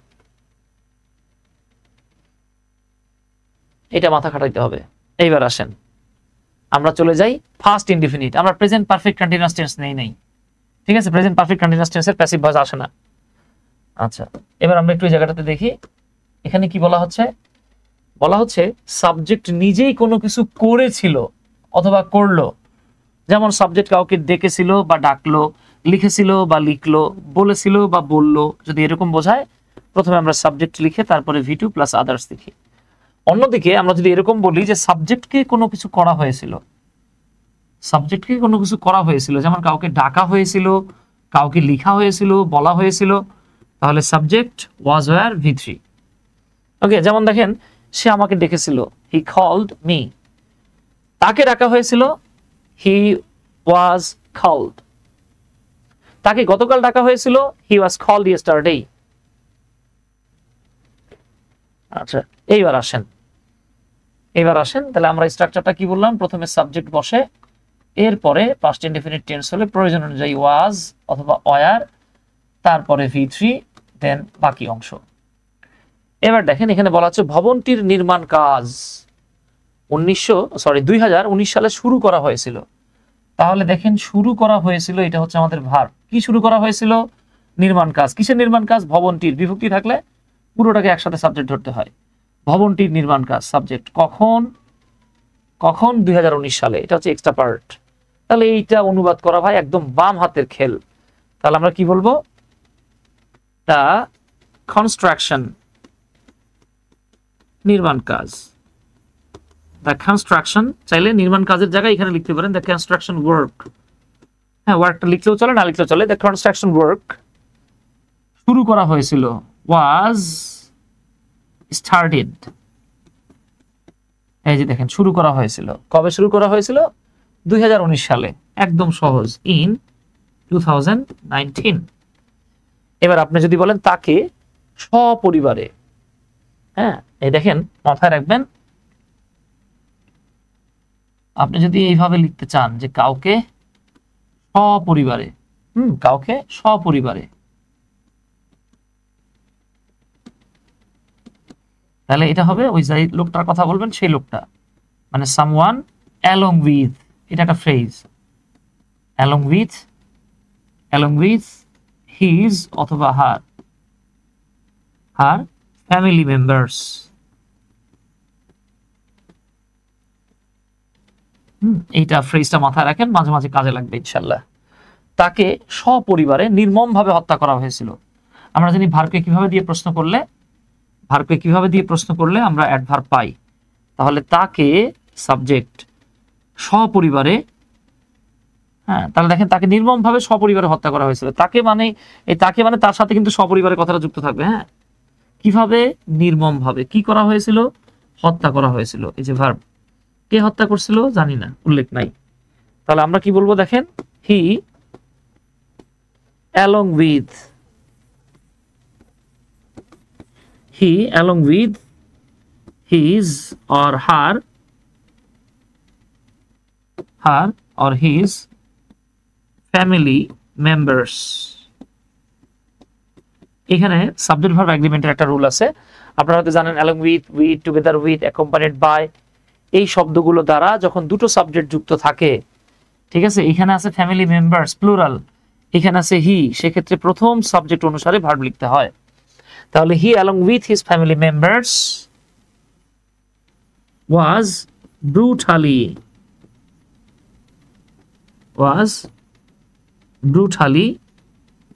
এটা মাথা খাটাইতে হবে। এইবার আসেন আমরা চলে যাই ফার্স্ট ইনডিফিনিট, আমরা প্রেজেন্ট পারফেক্ট কন্টিনিউয়াস টেন্স নেই, ঠিক আছে, প্রেজেন্ট পারফেক্ট কন্টিনিউয়াস টেন্সের প্যাসিভ ভয়েস আসে না। আচ্ছা, এবার আমরা একটু এই জায়গাটাতে দেখি, এখানে কি বলা হচ্ছে, বলা হচ্ছে সাবজেক্ট নিজেই কোনো কিছু করেছিল অথবা করলো, যেমন সাবজেক্ট কাউকে ডেকেছিল বা ডাকলো, লিখেছিল বা লিখলো, বলেছিল বা বললো, যদি এরকম বোঝায় প্রথমে আমরা সাবজেক্ট লিখে তারপরে ভি টু প্লাস আদার্স লিখি। অন্যদিকে আমরা যদি এরকম বলি যে সাবজেক্টকে কোনো কিছু করা হয়েছিল, সাবজেক্টকে কোনো কিছু করা হয়েছিল, যেমন কাউকে ডাকা হয়েছিল, কাউকে লিখা হয়েছিল, বলা হয়েছিল, তাহলে subject was were V three. Okay, যেমন দেখেন সে আমাকে ডেকেছিল, হি কল্ড মি, তাকে ডাকা হয়েছিল, হি ওয়াজ কল্ড, তাকে গতকাল ডাকা হয়েছিল, হি ওয়াজ কল্ড ইয়েস্টারডে। আচ্ছা, এইবার আসেন তাহলে আমরা স্ট্রাকচারটা কি বললাম, প্রথমে সাবজেক্ট বসে, এরপরে পাস্ট ইনডিফিনিট টেন্স হলে প্রয়োজন অনুযায়ী ওয়াজ অথবা ওয়্যার, তারপরে ভি থ্রি, দেন বাকি অংশ। এবার দেখেন এখানে বলা হচ্ছে ভবনটির নির্মাণ কাজ 2019 সালে শুরু করা হয়েছিল। তাহলে দেখেন শুরু করা হয়েছিল, এটা হচ্ছে আমাদের ভার্ব। কি শুরু করা হয়েছিল? নির্মাণ কাজ। কিসের নির্মাণ কাজ? ভবনটির। বিভক্তি থাকলে পুরোটাকে একসাথে সাবজেক্ট ধরতে হয়। ভবনটির নির্মাণ কাজ সাবজেক্ট। কখন? 2019 সালে। এটা হচ্ছে এক্সট্রা পার্ট। তাহলে এইটা অনুবাদ করা ভাই একদম বাম হাতের খেল। তাহলে আমরা কি বলবো? দ্য কনস্ট্রাকশন, নির্মাণ কাজ। দ্য কনস্ট্রাকশন, চাইলে নির্মাণ কাজের জায়গায় এখানে লিখতে পারেন দ্য কনস্ট্রাকশন ওয়ার্ক। হ্যাঁ, ওয়ার্কটা লিখলেও চলে, না লিখলেও চলে। দ্য কনস্ট্রাকশন ওয়ার্ক শুরু করা হয়েছিল, ওয়াজ স্টার্টেড। এই যে দেখেন শুরু করা হয়েছিল। কবে শুরু করা হয়েছিল? 2019 সালে। একদম সহজ, ইন 2019। এবার আপনি যদি বলেন তাকে সপরিবারে, হ্যাঁ এই দেখেন মাথায় রাখবেন, আপনি যদি এইভাবে লিখতে চান যে কাউকে সপরিবারে, কাউকে সপরিবারে, তাহলে এটা হবে ওই যে লোকটার কথা বলবেন সেই লোকটা, মানে সামওয়ান অ্যালং উইথ, এটা একটা ফ্রেজ। অ্যালং উইথ হিজ অথবা হার ফ্যামিলি মেম্বার্স। এইটা ফ্রেজটা মাথায় রাখেন, মাঝে মাঝে কাজে লাগবে ইনশাল্লাহ। তাকে সপরিবারে নির্মমভাবে হত্যা করা হয়েছিল। আমরা জানি ভার্বকে কিভাবে দিয়ে প্রশ্ন করলে আমরা অ্যাডভার্ব পাই। তাহলে তাকে সাবজেক্ট, সপরিবারে, হ্যাঁ তাহলে দেখেন তাকে নির্মমভাবে সপরিবারে হত্যা করা হয়েছিল। তাকে মানে এই তাকে মানে তার সাথে কিন্তু সপরিবারের কথাটা যুক্ত থাকবে। হ্যাঁ, কিভাবে? নির্মমভাবে। কি করা হয়েছিল? হত্যা করা হয়েছিল। এই যে ভার্ব, কে হত্যা করছিল জানি না, উল্লেখ নাই। তাহলে আমরা কি বলবো? দেখেন হি along with his or her or his family members। এখানে সাবজেক্ট ভার্ব এগ্রিমেন্টের একটা রুল আছে, আপনারা হয়তো জানেন। along with, together with, accompanied by, এই শব্দগুলো দ্বারা যখন দুটো সাবজেক্ট যুক্ত থাকে, ঠিক আছে, এখানে আছে ফ্যামিলি মেম্বার্স প্লুরাল, এখানে আছে হি, সেক্ষেত্রে প্রথম সাবজেক্ট অনুসারে ভার্ব লিখতে হয়। তাহলে হি along with his family members was brutally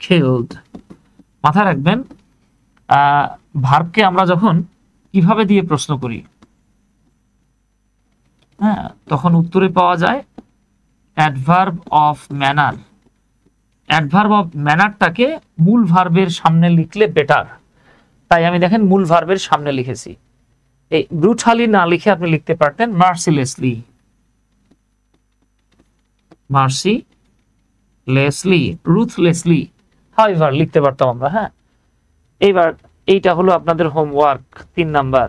killed। মাথায় রাখবেন ভার্বকে আমরা যখন কিভাবে দিয়ে প্রশ্ন করি, হ্যাঁ, তখন উত্তরে পাওয়া যায় adverb of manner. Adverb of ম্যানারটাকে মূল ভার্বের সামনে লিখলে বেটার, তাই আমি দেখেন মূল ভার্বের সামনে লিখেছি। এই ব্রুটালি না লিখে আপনি লিখতে পারতেন মার্সিলেসলি, রুথলেসলি, হাউএভার লিখতে পারতাম আমরা। হ্যাঁ, এইবার এইটা হলো আপনাদের হোমওয়ার্ক 3 নাম্বার।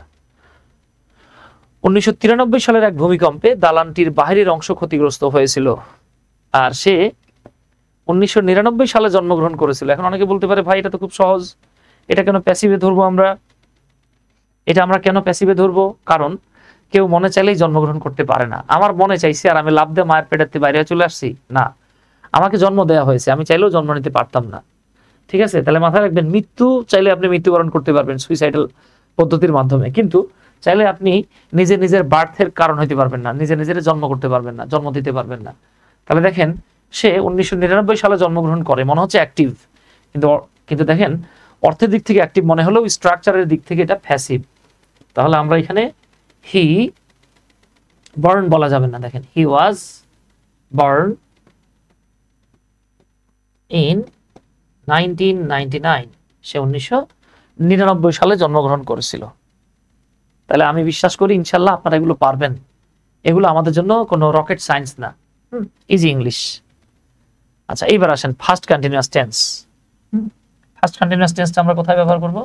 1993 সালের এক ভূমিকম্পে দালানটির বাহিরের অংশ ক্ষতিগ্রস্ত হয়েছিল, আর সে 1999 সালে জন্মগ্রহণ করেছিল। এখন অনেকে বলতে পারে ভাই এটা তো খুব সহজ, এটা কেন প্যাসিভে ধরবো আমরা? এটা আমরা কেন প্যাসিভে ধরবো? কারণ কেউ মনে চাইলেই জন্মগ্রহণ করতে পারে না। আমার মনে চাইছে আর আমি লাভ দিয়ে মায়ের পেটাতে বাইরে চলে আসছি না, আমাকে জন্ম দেওয়া হয়েছে, আমি চাইলেও জন্ম নিতে পারতাম না। ঠিক আছে, তাহলে মাথায় রাখবেন মৃত্যু চাইলে আপনি মৃত্যুবরণ করতে পারবেন সুইসাইডাল পদ্ধতির মাধ্যমে, কিন্তু চাইলে আপনি নিজের বার্থের কারণ হইতে পারবেন না, নিজের জন্ম করতে পারবেন না, জন্ম দিতে পারবেন না। তাহলে দেখেন সে 1999 সালে জন্মগ্রহণ করে, মনে হচ্ছে অ্যাক্টিভ, কিন্তু দেখেন অর্থের দিক থেকে অ্যাক্টিভ মনে হলেও স্ট্রাকচারের দিক থেকে এটা প্যাসিভ। তাহলে আমরা এখানে হি বর্ন বলা যাবে না। দেখেন হি ওয়াজ বর্ন ইন 1999, সে 1999 সালে জন্মগ্রহণ করেছিল। তাহলে আমি বিশ্বাস করি ইনশাল্লাহ আপনারা এগুলো পারবেন, এগুলো আমাদের জন্য কোনো রকেট সায়েন্স না, ইজি ইংলিশ। আচ্ছা, এইবার আসেন first continuous tense. First continuous টেন্সটা আমরা কোথায় ব্যবহার করব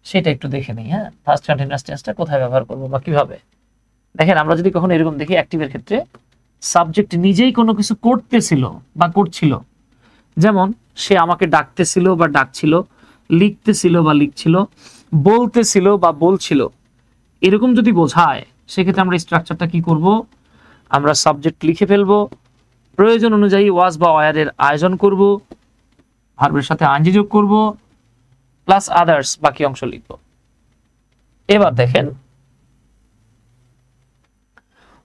সেটা একটু দেখে নিই। হ্যাঁ, ফার্স্ট কন্টিনিউয়াস টেন্সটা কোথায় ব্যবহার করব বা কিভাবে? দেখেন আমরা যদি কখনো এরকম দেখি অ্যাক্টিভের ক্ষেত্রে সাবজেক্ট নিজেই কোনো কিছু করতেছিল বা করছিল, যেমন সে আমাকে ডাকতেছিল বা ডাকছিল, লিখতেছিল বা লিখছিল, বলতেছিল বা বলছিল, এরকম যদি বোঝায় সেক্ষেত্রে আমরা স্ট্রাকচারটা কি করব? আমরা সাবজেক্ট লিখে ফেলবো, প্রয়োজন অনুযায়ী ওয়াজ বা ওয়ারের আয়োজন করব, ভার্বের সাথে আইএনজি যোগ করব, প্লাস আদার্স বাকি অংশ লিখব। এবার দেখেন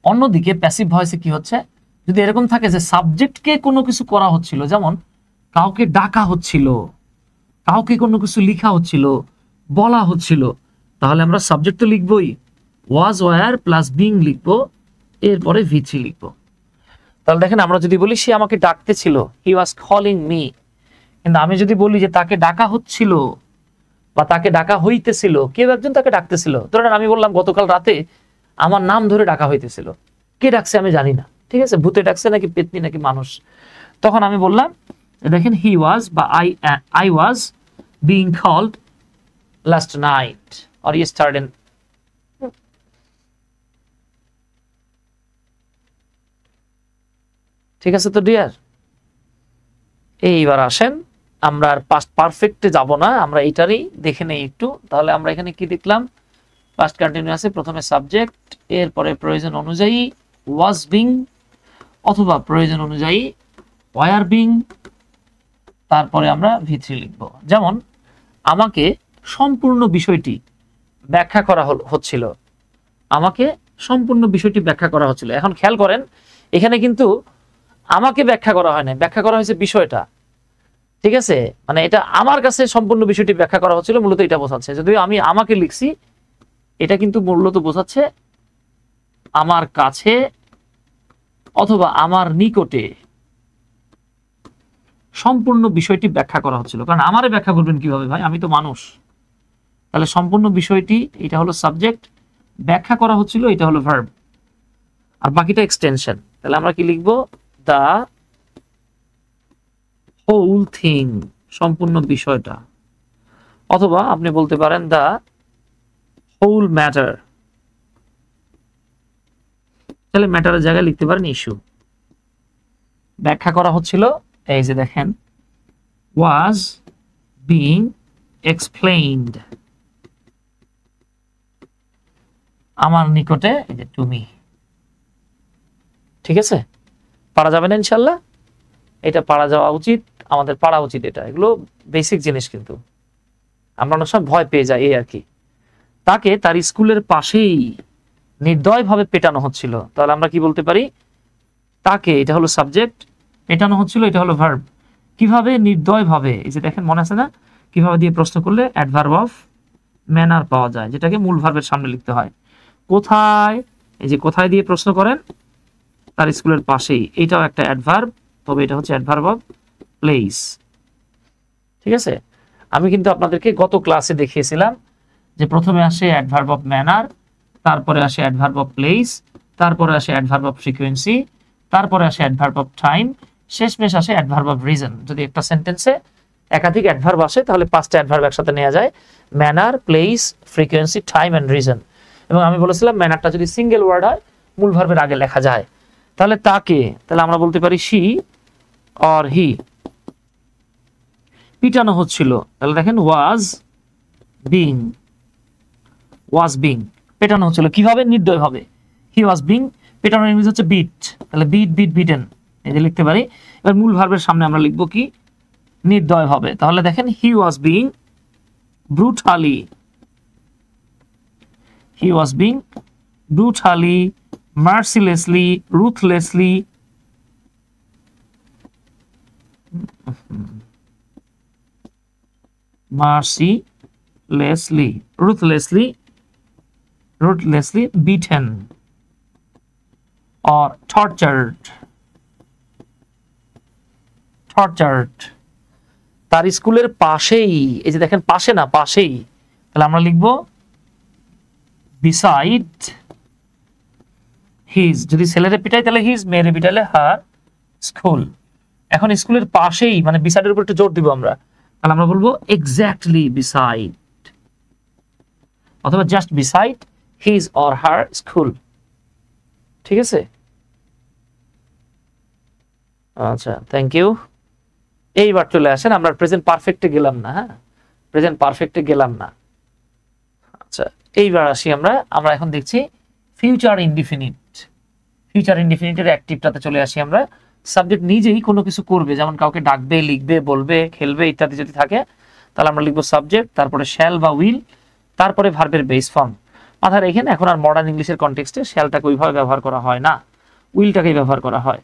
অন্যদিকে প্যাসিভ ভয়েসে কি হচ্ছে, যদি এরকম থাকে যে সাবজেক্টকে কোনো কিছু করা হচ্ছিল, যেমন কাউকে ডাকা হচ্ছিল, কাউকে কোনো কিছু লেখা হচ্ছিল, বলা হচ্ছিল, তাহলে আমরা সাবজেক্ট তো লিখবই, ওয়াজ ওয়ার প্লাস বিং লিখবো, এরপরে V3 লিখবো। তাহলে দেখেন আমরা যদি বলি সে আমাকে ডাকতেছিল, হি ওয়াজ কলিং মি, কিন্তু আমি যদি বলি যে তাকে ডাকা হচ্ছিল বা তাকে ডাকা হইতেছিল, কেউ একজন তাকে ডাকতেছিল, ধরেন আমি বললাম গতকাল রাতে আমার নাম ধরে ডাকা হইতেছিল, কে ডাকছে আমি জানি না, ঠিক আছে, ভূতে ডাকছে নাকি পেতনি নাকি মানুষ, তখন আমি বললাম দেখেন হি ওয়াজ বা I was being called last night or yesterday. ঠিক আছে তো ডিয়ার, এইবার আসেন আমরা আর পাস্ট পারফেক্টে যাব না, আমরা এটারই দেখে নেই একটু। তাহলে আমরা এখানে কি দেখলাম? পাস্ট কন্টিনিউয়াসে প্রথমে সাবজেক্ট, এরপরে প্রয়োজন অনুযায়ী ওয়াজ বিং অথবা প্রয়োজন অনুযায়ী ওয়ার বিং, তারপরে আমরা V3 লিখব। যেমন আমাকে সম্পূর্ণ বিষয়টি ব্যাখ্যা করা হচ্ছিল, আমাকে সম্পূর্ণ বিষয়টি ব্যাখ্যা করা হচ্ছিল। এখন খেয়াল করেন এখানে কিন্তু আমাকে ব্যাখ্যা করা হয় না, ব্যাখ্যা করা হয়েছে বিষয়টা। ঠিক আছে, মানে এটা আমার কাছে সম্পূর্ণ বিষয়টি ব্যাখ্যা করা হচ্ছিল, মূলত এটা বোঝাচ্ছে। যদিও আমি আমাকে লিখছি, এটা কিন্তু মূলত বোঝাচ্ছে আমার কাছে অথবা আমার নিকটে সম্পূর্ণ বিষয়টি ব্যাখ্যা করা হচ্ছিল। কারণ আমারে ব্যাখ্যা করবেন কিভাবে ভাই, আমি তো মানুষ। তাহলে সম্পূর্ণ বিষয়টি, এটা হলো সাবজেক্ট, ব্যাখ্যা করা হচ্ছিল, এটা হলো ভার্ব, আর বাকিটা এক্সটেনশন। তাহলে আমরা কি লিখবো? দা হোল থিং, সম্পূর্ণ বিষয়টা, অথবা আপনি বলতে পারেন দা হোল ম্যাটার। তাহলে ম্যাটারের জায়গায় লিখতে পারেন ইস্যু। ব্যাখ্যা করা হচ্ছিল, এই যে দেখেন ওয়াজ বিং এক্সপ্লেইনড, আমার নিকটে, এই যে টু মি। ঠিক আছে, পারা যাবে না ইনশাল্লাহ? এটা পারা যাওয়া উচিত, আমাদের পারা উচিত। এটা এগুলো বেসিক জিনিস, কিন্তু আমরা অনেক সময় ভয় পেয়ে যাই, এই আর কি। তাকে তার স্কুলের পাশেই নির্দয়ভাবে পেটানো হচ্ছিল, তাহলে আমরা কি বলতে পারি? তাকে, এটা হলো সাবজেক্ট, পেটানো হচ্ছিল এটা হলো ভার্ব। কিভাবে? নির্দয়ভাবে। এই যে দেখেন, মনে আছে না কিভাবে দিয়ে প্রশ্ন করলে অ্যাডভার্ব অফ ম্যানার পাওয়া যায়, যেটাকে মূল ভার্বের সামনে লিখতে হয়। কোথায়? এই যে কোথায় দিয়ে প্রশ্ন করেন, তার স্কুলের পাশেই, এটাও একটা অ্যাডভার্ব, তবে এটা হচ্ছে অ্যাডভার্ব অফ প্লেস। ঠিক আছে, আমি কিন্তু আপনাদেরকে গত ক্লাসে দেখিয়েছিলাম যে প্রথমে আসে অ্যাডভার্ব অফ ম্যানার, তারপরে আসে অ্যাডভার্ব অফ প্লেস, তারপরে আসে অ্যাডভার্ব অফ ফ্রিকোয়েন্সি, তারপরে আসে অ্যাডভার্ব অফ টাইম, শেষমেশ আসে অ্যাডভার্ব অফ রিজন। যদি একটা সেন্টেন্সে একাধিক অ্যাডভার্ব আসে তাহলে 5টা অ্যাডভার্ব একসাথে নেওয়া যায়, manner, place, frequency, time and reason. এবং আমি বলেছিলাম ম্যানারটা যদি সিঙ্গেল ওয়ার্ড হয় মূল ভার্বের আগে লেখা যায়। তাহলে তাকে, তাহলে আমরা বলতে পারি শি অর হি। পিটানো হচ্ছিল, তাহলে দেখেন ওয়াজ বিং, ওয়াজ বিং, পেটানো হচ্ছিল কিভাবে? নির্দয়ভাবে। হি ওয়াজ বিং, পেটানোর ইংরেজি হচ্ছে বিট, তাহলে বিট, বিট, বিটেন, এই যে লিখতে পারি। এবার মূল ভার্বের সামনে আমরা লিখবো কি? নির্দয়ভাবে। তাহলে দেখেন he was being brutally, he was being brutally, mercilessly, ruthlessly, mercilessly, ruthlessly beaten or tortured. তার স্কুলের পাশেই, এই যে দেখেন পাশে না পাশেই, তাহলে আমরা লিখব beside his, যদি ছেলেরে পিটাই তাহলে his, মেয়েরে পিটাইলে her স্কুল। এখন স্কুলের পাশেই মানে বিসাইডের উপর একটু জোর দিব আমরা, তাহলে আমরা বলবো এক্স্যাক্টলি বিসাইড অথবা just beside his or her school. ঠিক আছে, আচ্ছা, থ্যাংক ইউ। এইবার চলে আসেন, আমরা প্রেজেন্ট পারফেক্টে গেলাম না। হ্যাঁ, প্রেজেন্ট পারফেক্টে গেলাম না। আচ্ছা, এইবার আসি আমরা এখন দেখছি ফিউচার ইনডিফিনিট। ফিউচার ইনডিফিনিটের অ্যাক্টিভটাতে চলে আসি আমরা। সাবজেক্ট নিজেই কোনো কিছু করবে, যেমন কাউকে ডাকবে, লিখবে, বলবে, খেলবে ইত্যাদি যদি থাকে তাহলে আমরা লিখবো সাবজেক্ট, তারপরে শ্যাল বা উইল, তারপরে ভার্বের বেস ফর্ম। মাথায় রেখেন, এখন আর মডার্ন ইংলিশের কনটেক্সটে শ্যালটাকে ওইভাবে ব্যবহার করা হয় না, উইলটাকেই ব্যবহার করা হয়।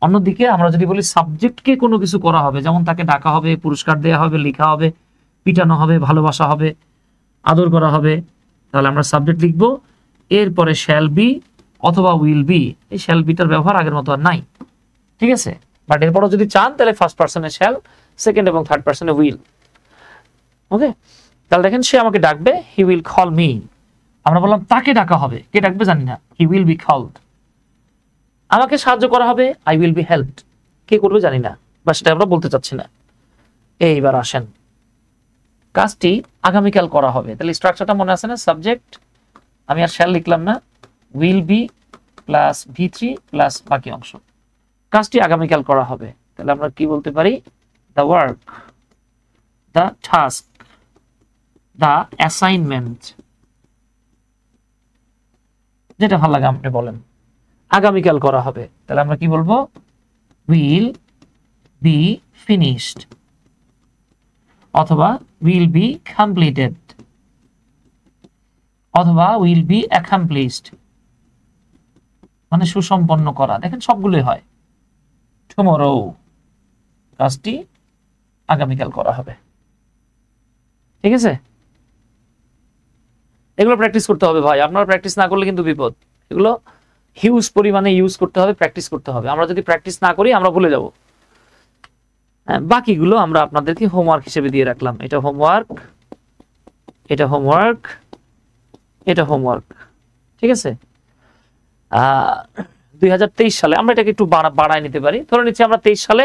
অন্যদিকে আমরা যদি বলি সাবজেক্টকে কোনো কিছু করা হবে, যেমন তাকে ডাকা হবে, পুরস্কার দেওয়া হবে, লেখা হবে, পিটানো হবে, ভালোবাসা হবে, আদর করা হবে, তাহলে আমরা সাবজেক্ট লিখবো, এরপরে শ্যাল বি অথবা উইল বি। এই শ্যাল বিটার ব্যবহার আগের মতো আর নাই। ঠিক আছে, বাট এরপরও যদি চান তাহলে ফার্স্ট পার্সনে শ্যাল, সেকেন্ড এবং থার্ড পার্সনে উইল। ওকে, তাহলে দেখেন সে আমাকে ডাকবে, হি উইল কল মি। আমরা বললাম তাকে ডাকা হবে, কে ডাকবে জানি না, হি উইল বি কলড। আমাকে সাহায্য করা হবে, আই উইল বি হেল্পড, কে করবে জানি না, বা সেটা আমরা বলতে চাচ্ছি না। এইবার আসেন, কাজটি আগামীকাল করা হবে, তাহলে স্ট্রাকচারটা মনে আছে না? সাবজেক্ট, আমি আর শ্যাল লিখলাম না, will be plus V3 plus বাকি অংশ। কাজটি আগামীকাল করা হবে, তাহলে আমরা কি বলতে পারি? The work, the task, the assignment, যেটা ভালো লাগে আপনি বলেন। আগামীকাল করা হবে, তাহলে আমরা কি বলবো? উইল বি ফিনিশড অথবা উইল বি কমপ্লিটেড অথবা উইল বি অ্যাকমপ্লিশড, মানে সুসম্পন্ন করা। দেখেন সবগুলোই হয়। টুমরো, কাজটি আগামীকাল করা হবে। ঠিক আছে, এগুলো প্র্যাকটিস করতে হবে ভাই, আপনারা প্র্যাকটিস না করলে কিন্তু বিপদ। এগুলো হিউজ পরিমাণে ইউজ করতে হবে, প্র্যাকটিস করতে হবে। আমরা যদি প্র্যাকটিস না করি আমরা ভুলে যাব। হ্যাঁ, বাকিগুলো আমরা আপনাদেরকে হোমওয়ার্ক হিসেবে দিয়ে রাখলাম। এটা হোমওয়ার্ক, এটা হোমওয়ার্ক, এটা হোমওয়ার্ক। ঠিক আছে, 2023 সালে আমরা এটাকে একটু বাড়ায় নিতে পারি। ধরে নিচ্ছি আমরা 23 সালে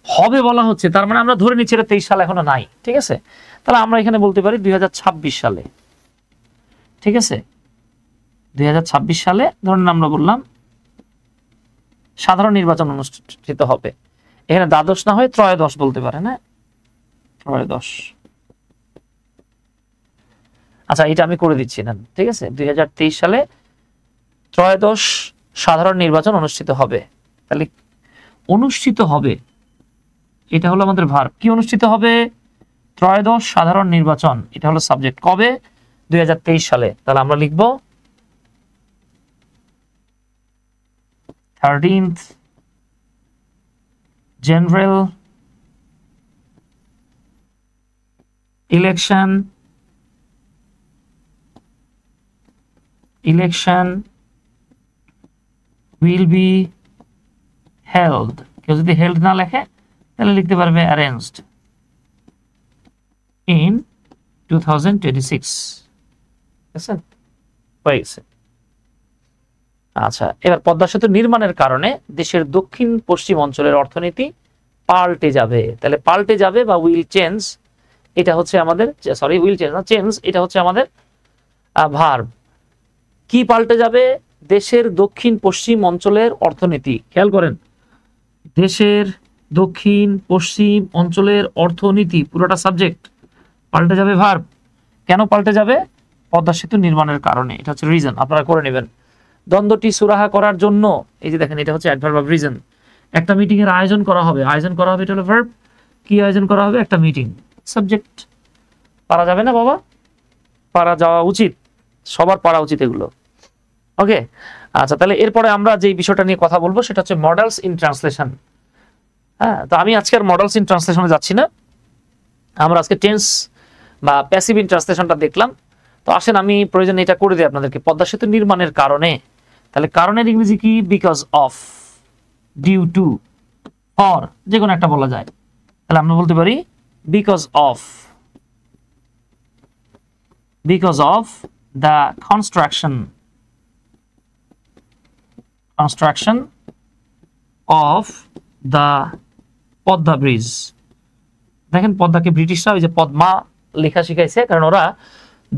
হবে বলা হচ্ছে, তার মানে আমরা ধরে নিচ্ছি এটা 23 সাল এখনো নাই। ঠিক আছে, তাহলে আমরা এখানে বলতে পারি 2026 সালে। ঠিক আছে, 2026 সালে ধরুন আমরা বললাম সাধারণ নির্বাচন অনুষ্ঠিত হবে। এখানে দ্বাদশ না হয় ত্রয়োদশ বলতে পারে না, ত্রয়োদশ। আচ্ছা, এটা আমি করে দিচ্ছি না। ঠিক আছে, 2023 সালে ত্রয়োদশ সাধারণ নির্বাচন অনুষ্ঠিত হবে। তাহলে অনুষ্ঠিত হবে, এটা হলো আমাদের ভার্ব। কি অনুষ্ঠিত হবে? ত্রয়োদশ সাধারণ নির্বাচন, এটা হলো সাবজেক্ট। কবে? 2023 সালে। তাহলে আমরা লিখব 13th General Election will be held। কেউ যদি হেল্ড না লেখে তাহলে লিখতে পারবে arranged in 2026। আচ্ছা, এবার পদ্মা সেতু নির্মাণের কারণে দেশের দক্ষিণ পশ্চিম অঞ্চলের অর্থনীতি পাল্টে যাবে। তাহলে পাল্টে যাবে বা উইল চেঞ্জ, এটা হচ্ছে আমাদের, সরি উইল চেঞ্জ না, চেঞ্জ এটা হচ্ছে আমাদের ভার্ব। কি পাল্টে যাবে? দেশের দক্ষিণ পশ্চিম অঞ্চলের অর্থনীতি। খেয়াল করেন, দেশের দক্ষিণ পশ্চিম অঞ্চলের অর্থনীতি পুরোটা সাবজেক্ট, পাল্টে যাবে ভার্ব। কেন পাল্টে যাবে? পদ্মা সেতু নির্মাণের কারণে। এটা হচ্ছে রিজন, আপনারা করে নেবেন। দ্বন্দ্বটি সুরাহা করার জন্য, এই যে দেখেন এটা হচ্ছে অ্যাডভার্ব অফ রিজন। একটা মিটিং এর আয়োজন করা হবে, আয়োজন করা হবে এটা হলো ভার্ব। কি আয়োজন করা হবে? একটা মিটিং, সাবজেক্ট। পারা যাবে না বাবা? পারা যাওয়া উচিত, সবার পারা উচিত এগুলো। ওকে, আচ্ছা, তাহলে এরপরে আমরা যে বিষয়টা নিয়ে কথা বলবো সেটা হচ্ছে মডেলস ইন ট্রান্সলেশন। হ্যাঁ, তো আমি আজকে আর মডেলস ইন ট্রান্সলেশনে যাচ্ছি না, আমরা আজকে টেন্স বা প্যাসিভ ইন ট্রান্সলেশনটা দেখলাম। তো আসেন আমি প্রয়োজন এটা করে দিই আপনাদেরকে, পদ্মা সেতু নির্মাণের কারণে। তাহলে কারণের ইংরেজি কি? Because of, due to, for, যে কোনো একটা বলা যায়। তাহলে আমরা বলতে পারি because of the construction of the Padma bridge. দেখেন পদ্মাকে ব্রিটিশরা ওই যে পদ্মা লেখা শিখাইছে, কারণ ওরা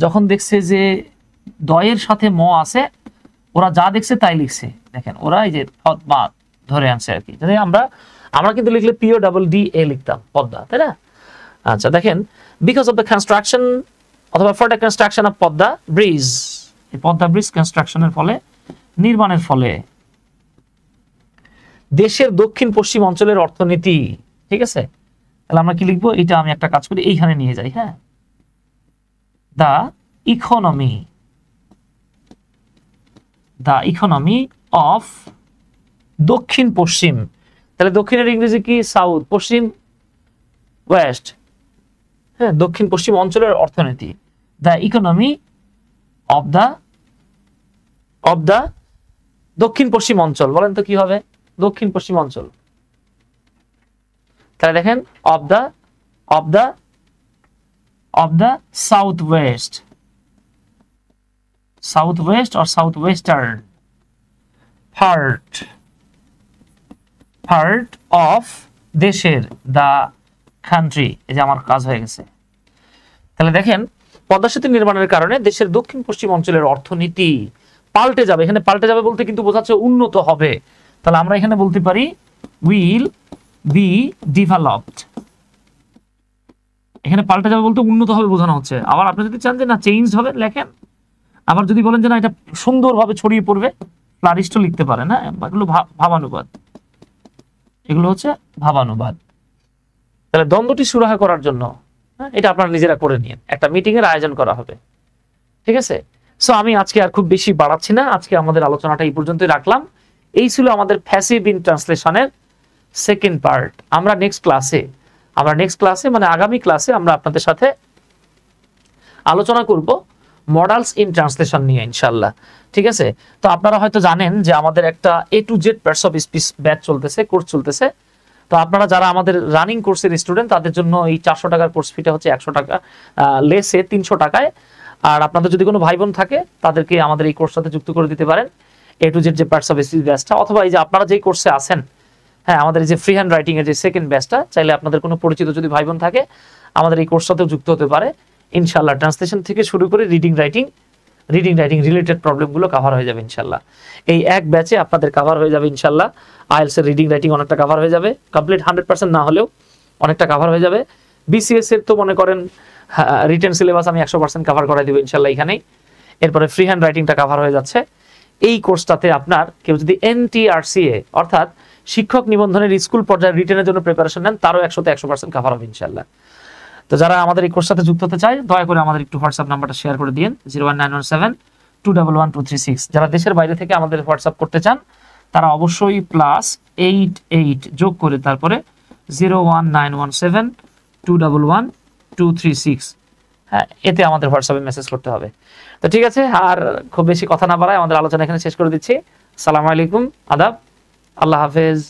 যখন দেখছে যে দয়ের সাথে ম আছে, ওরা যা দেখছে তাই লিখছে। দেখেন ওরা এই যে পদ্মা ধরে আনছে আর কি। আমরা কিন্তু লিখলে PODDA লিখতাম পদ্মা, তাই না? আচ্ছা, দেখেন বিকজ অফ দ্য কনস্ট্রাকশন অথবা for the construction of Padma bridge, এই পদ্মা ব্রিজ কনস্ট্রাকশনের ফলে, নির্মাণের ফলে দেশের দক্ষিণ পশ্চিম অঞ্চলের অর্থনীতি। ঠিক আছে, তাহলে আমরা কি লিখবো? এটা আমি একটা কাজ করি, এইখানে নিয়ে যাই। হ্যাঁ, দ্য ইকোনমি অফ দক্ষিণ পশ্চিম। তাহলে দক্ষিণের ইংরেজি কি? সাউথ, পশ্চিম ওয়েস্ট। হ্যাঁ, দক্ষিণ পশ্চিম অঞ্চলের অর্থনীতি, দ্য ইকোনমি অফ দ্য দক্ষিণ পশ্চিম অঞ্চল। বলেন তো কি হবে? দক্ষিণ পশ্চিম অঞ্চল। তাহলে দেখেন of the south West or southwestern part of দেশের, দ্য কান্ট্রি। এই যে আমার কাজ হয়ে গেছে। তাহলে দেখেন পদ্মা সেতু নির্মাণের কারণে দেশের দক্ষিণ পশ্চিম অঞ্চলের অর্থনীতি পাল্টে যাবে। এখানে পাল্টে যাবে বলতে কিন্তু বোঝাচ্ছে উন্নত হবে। তাহলে আমরা এখানে বলতে পারি উইল বি ডেভেলপড। এখানে পাল্টে যাবে বলতে উন্নত হবে বোঝানো হচ্ছে। আবার আপনি যদি চান যে না চেঞ্জ হবে লেখেন, আবার যদি বলেন যে না এটা সুন্দরভাবে ছড়িয়ে পড়বে, ফ্লারিস্টও লিখতে পারেন। হ্যাঁ, এগুলো ভাবানুবাদ, এগুলো হচ্ছে ভাবানুবাদ। তাহলে দ্বন্দ্বটি সুরাহা করার জন্য, এটা আপনারা নিজেরা করে নিন, একটা মিটিং এর আয়োজন করা হবে। ঠিক আছে, সো আমি আজকে আর খুব বেশি বাড়াচ্ছি না, আজকে আমাদের আলোচনাটা এই পর্যন্তই রাখলাম। এই ছিল আমাদের প্যাসিভ ইন ট্রান্সলেশনের সেকেন্ড পার্ট। আমরা নেক্সট ক্লাসে মানে আগামী ক্লাসে আমরা আপনাদের সাথে আলোচনা করব মডেলস ইন ট্রান্সলেশন নিয়ে ইনশাআল্লাহ। ঠিক আছে, তো আপনারা হয়তো জানেন যে আমাদের একটা A to Z parts of speech batch চলতেছে, কোর্স চলতেছে। তো আপনারা যারা আমাদের রানিং কোর্সের স্টুডেন্ট, তাদের জন্য এই 400 টাকার কোর্স ফিটা হচ্ছে 100 টাকা লেসে 300 টাকায়। আর আপনাদের যদি কোনো ভাই বোন থাকে তাদেরকে আমাদের এই কোর্সের সাথে যুক্ত করে দিতে পারেন, A to Z যে পার্টস অফ স্পিচ ব্যাচটা। অথবা এই যে আপনারা যেই কোর্সে আছেন, হ্যাঁ, আমাদের এই যে ফ্রি হ্যান্ড রাইটিং এর যে সেকেন্ড ব্যাচটা, চাইলে আপনাদের কোনো পরিচিত যদি ভাই বোন থাকে আমাদের এই কোর্সের সাথেও যুক্ত হতে পারে ইনশাআল্লাহ। ট্রান্সলেশন থেকে শুরু করে রিডিং রাইটিং রিলেটেড প্রবলেমগুলো কভার হয়ে যাবে ইনশাআল্লাহ। এই এক ব্যাচে আপনাদের কভার হয়ে যাবে ইনশাআল্লাহ। আইএলটিএস এর রিডিং রাইটিং অনেকটা কভার হয়ে যাবে, কমপ্লিট 100% না হলেও অনেকটা কভার হয়ে যাবে। বিসিএস এর তো মনে করেন রিটেন সিলেবাস আমি 100% কভার করাই দেব ইনশাআল্লাহ এখানেই। এরপরে ফ্রি হ্যান্ড রাইটিংটা কভার হয়ে যাচ্ছে। এই কোর্সটাতে আপনার কেউ যদি NTRCA অর্থাৎ শিক্ষক নিবন্ধনের স্কুল পর্যায়ে রিটেনের জন্য প্রিপারেশন নেন, তারও 100% কভার হবে ইনশাআল্লাহ। তো যারা আমাদের এই কোর্সের সাথে যুক্ত হতে চায় দয়া করে আমাদের একটু হোয়াটসঅ্যাপ নাম্বারটা শেয়ার করে দিন 01917211236। যারা দেশের বাইরে থেকে আমাদের হোয়াটসঅ্যাপ করতে চান তারা অবশ্যই +88 যোগ করে তারপরে 01917211236, হ্যাঁ, এতে আমাদের হোয়াটসঅ্যাপে মেসেজ করতে হবে। তো ঠিক আছে, আর খুব বেশি কথা না বাড়ায় আমাদের আলোচনা এখানে শেষ করে দিচ্ছি। আসসালামু আলাইকুম, আদাব, আল্লাহ হাফেজ।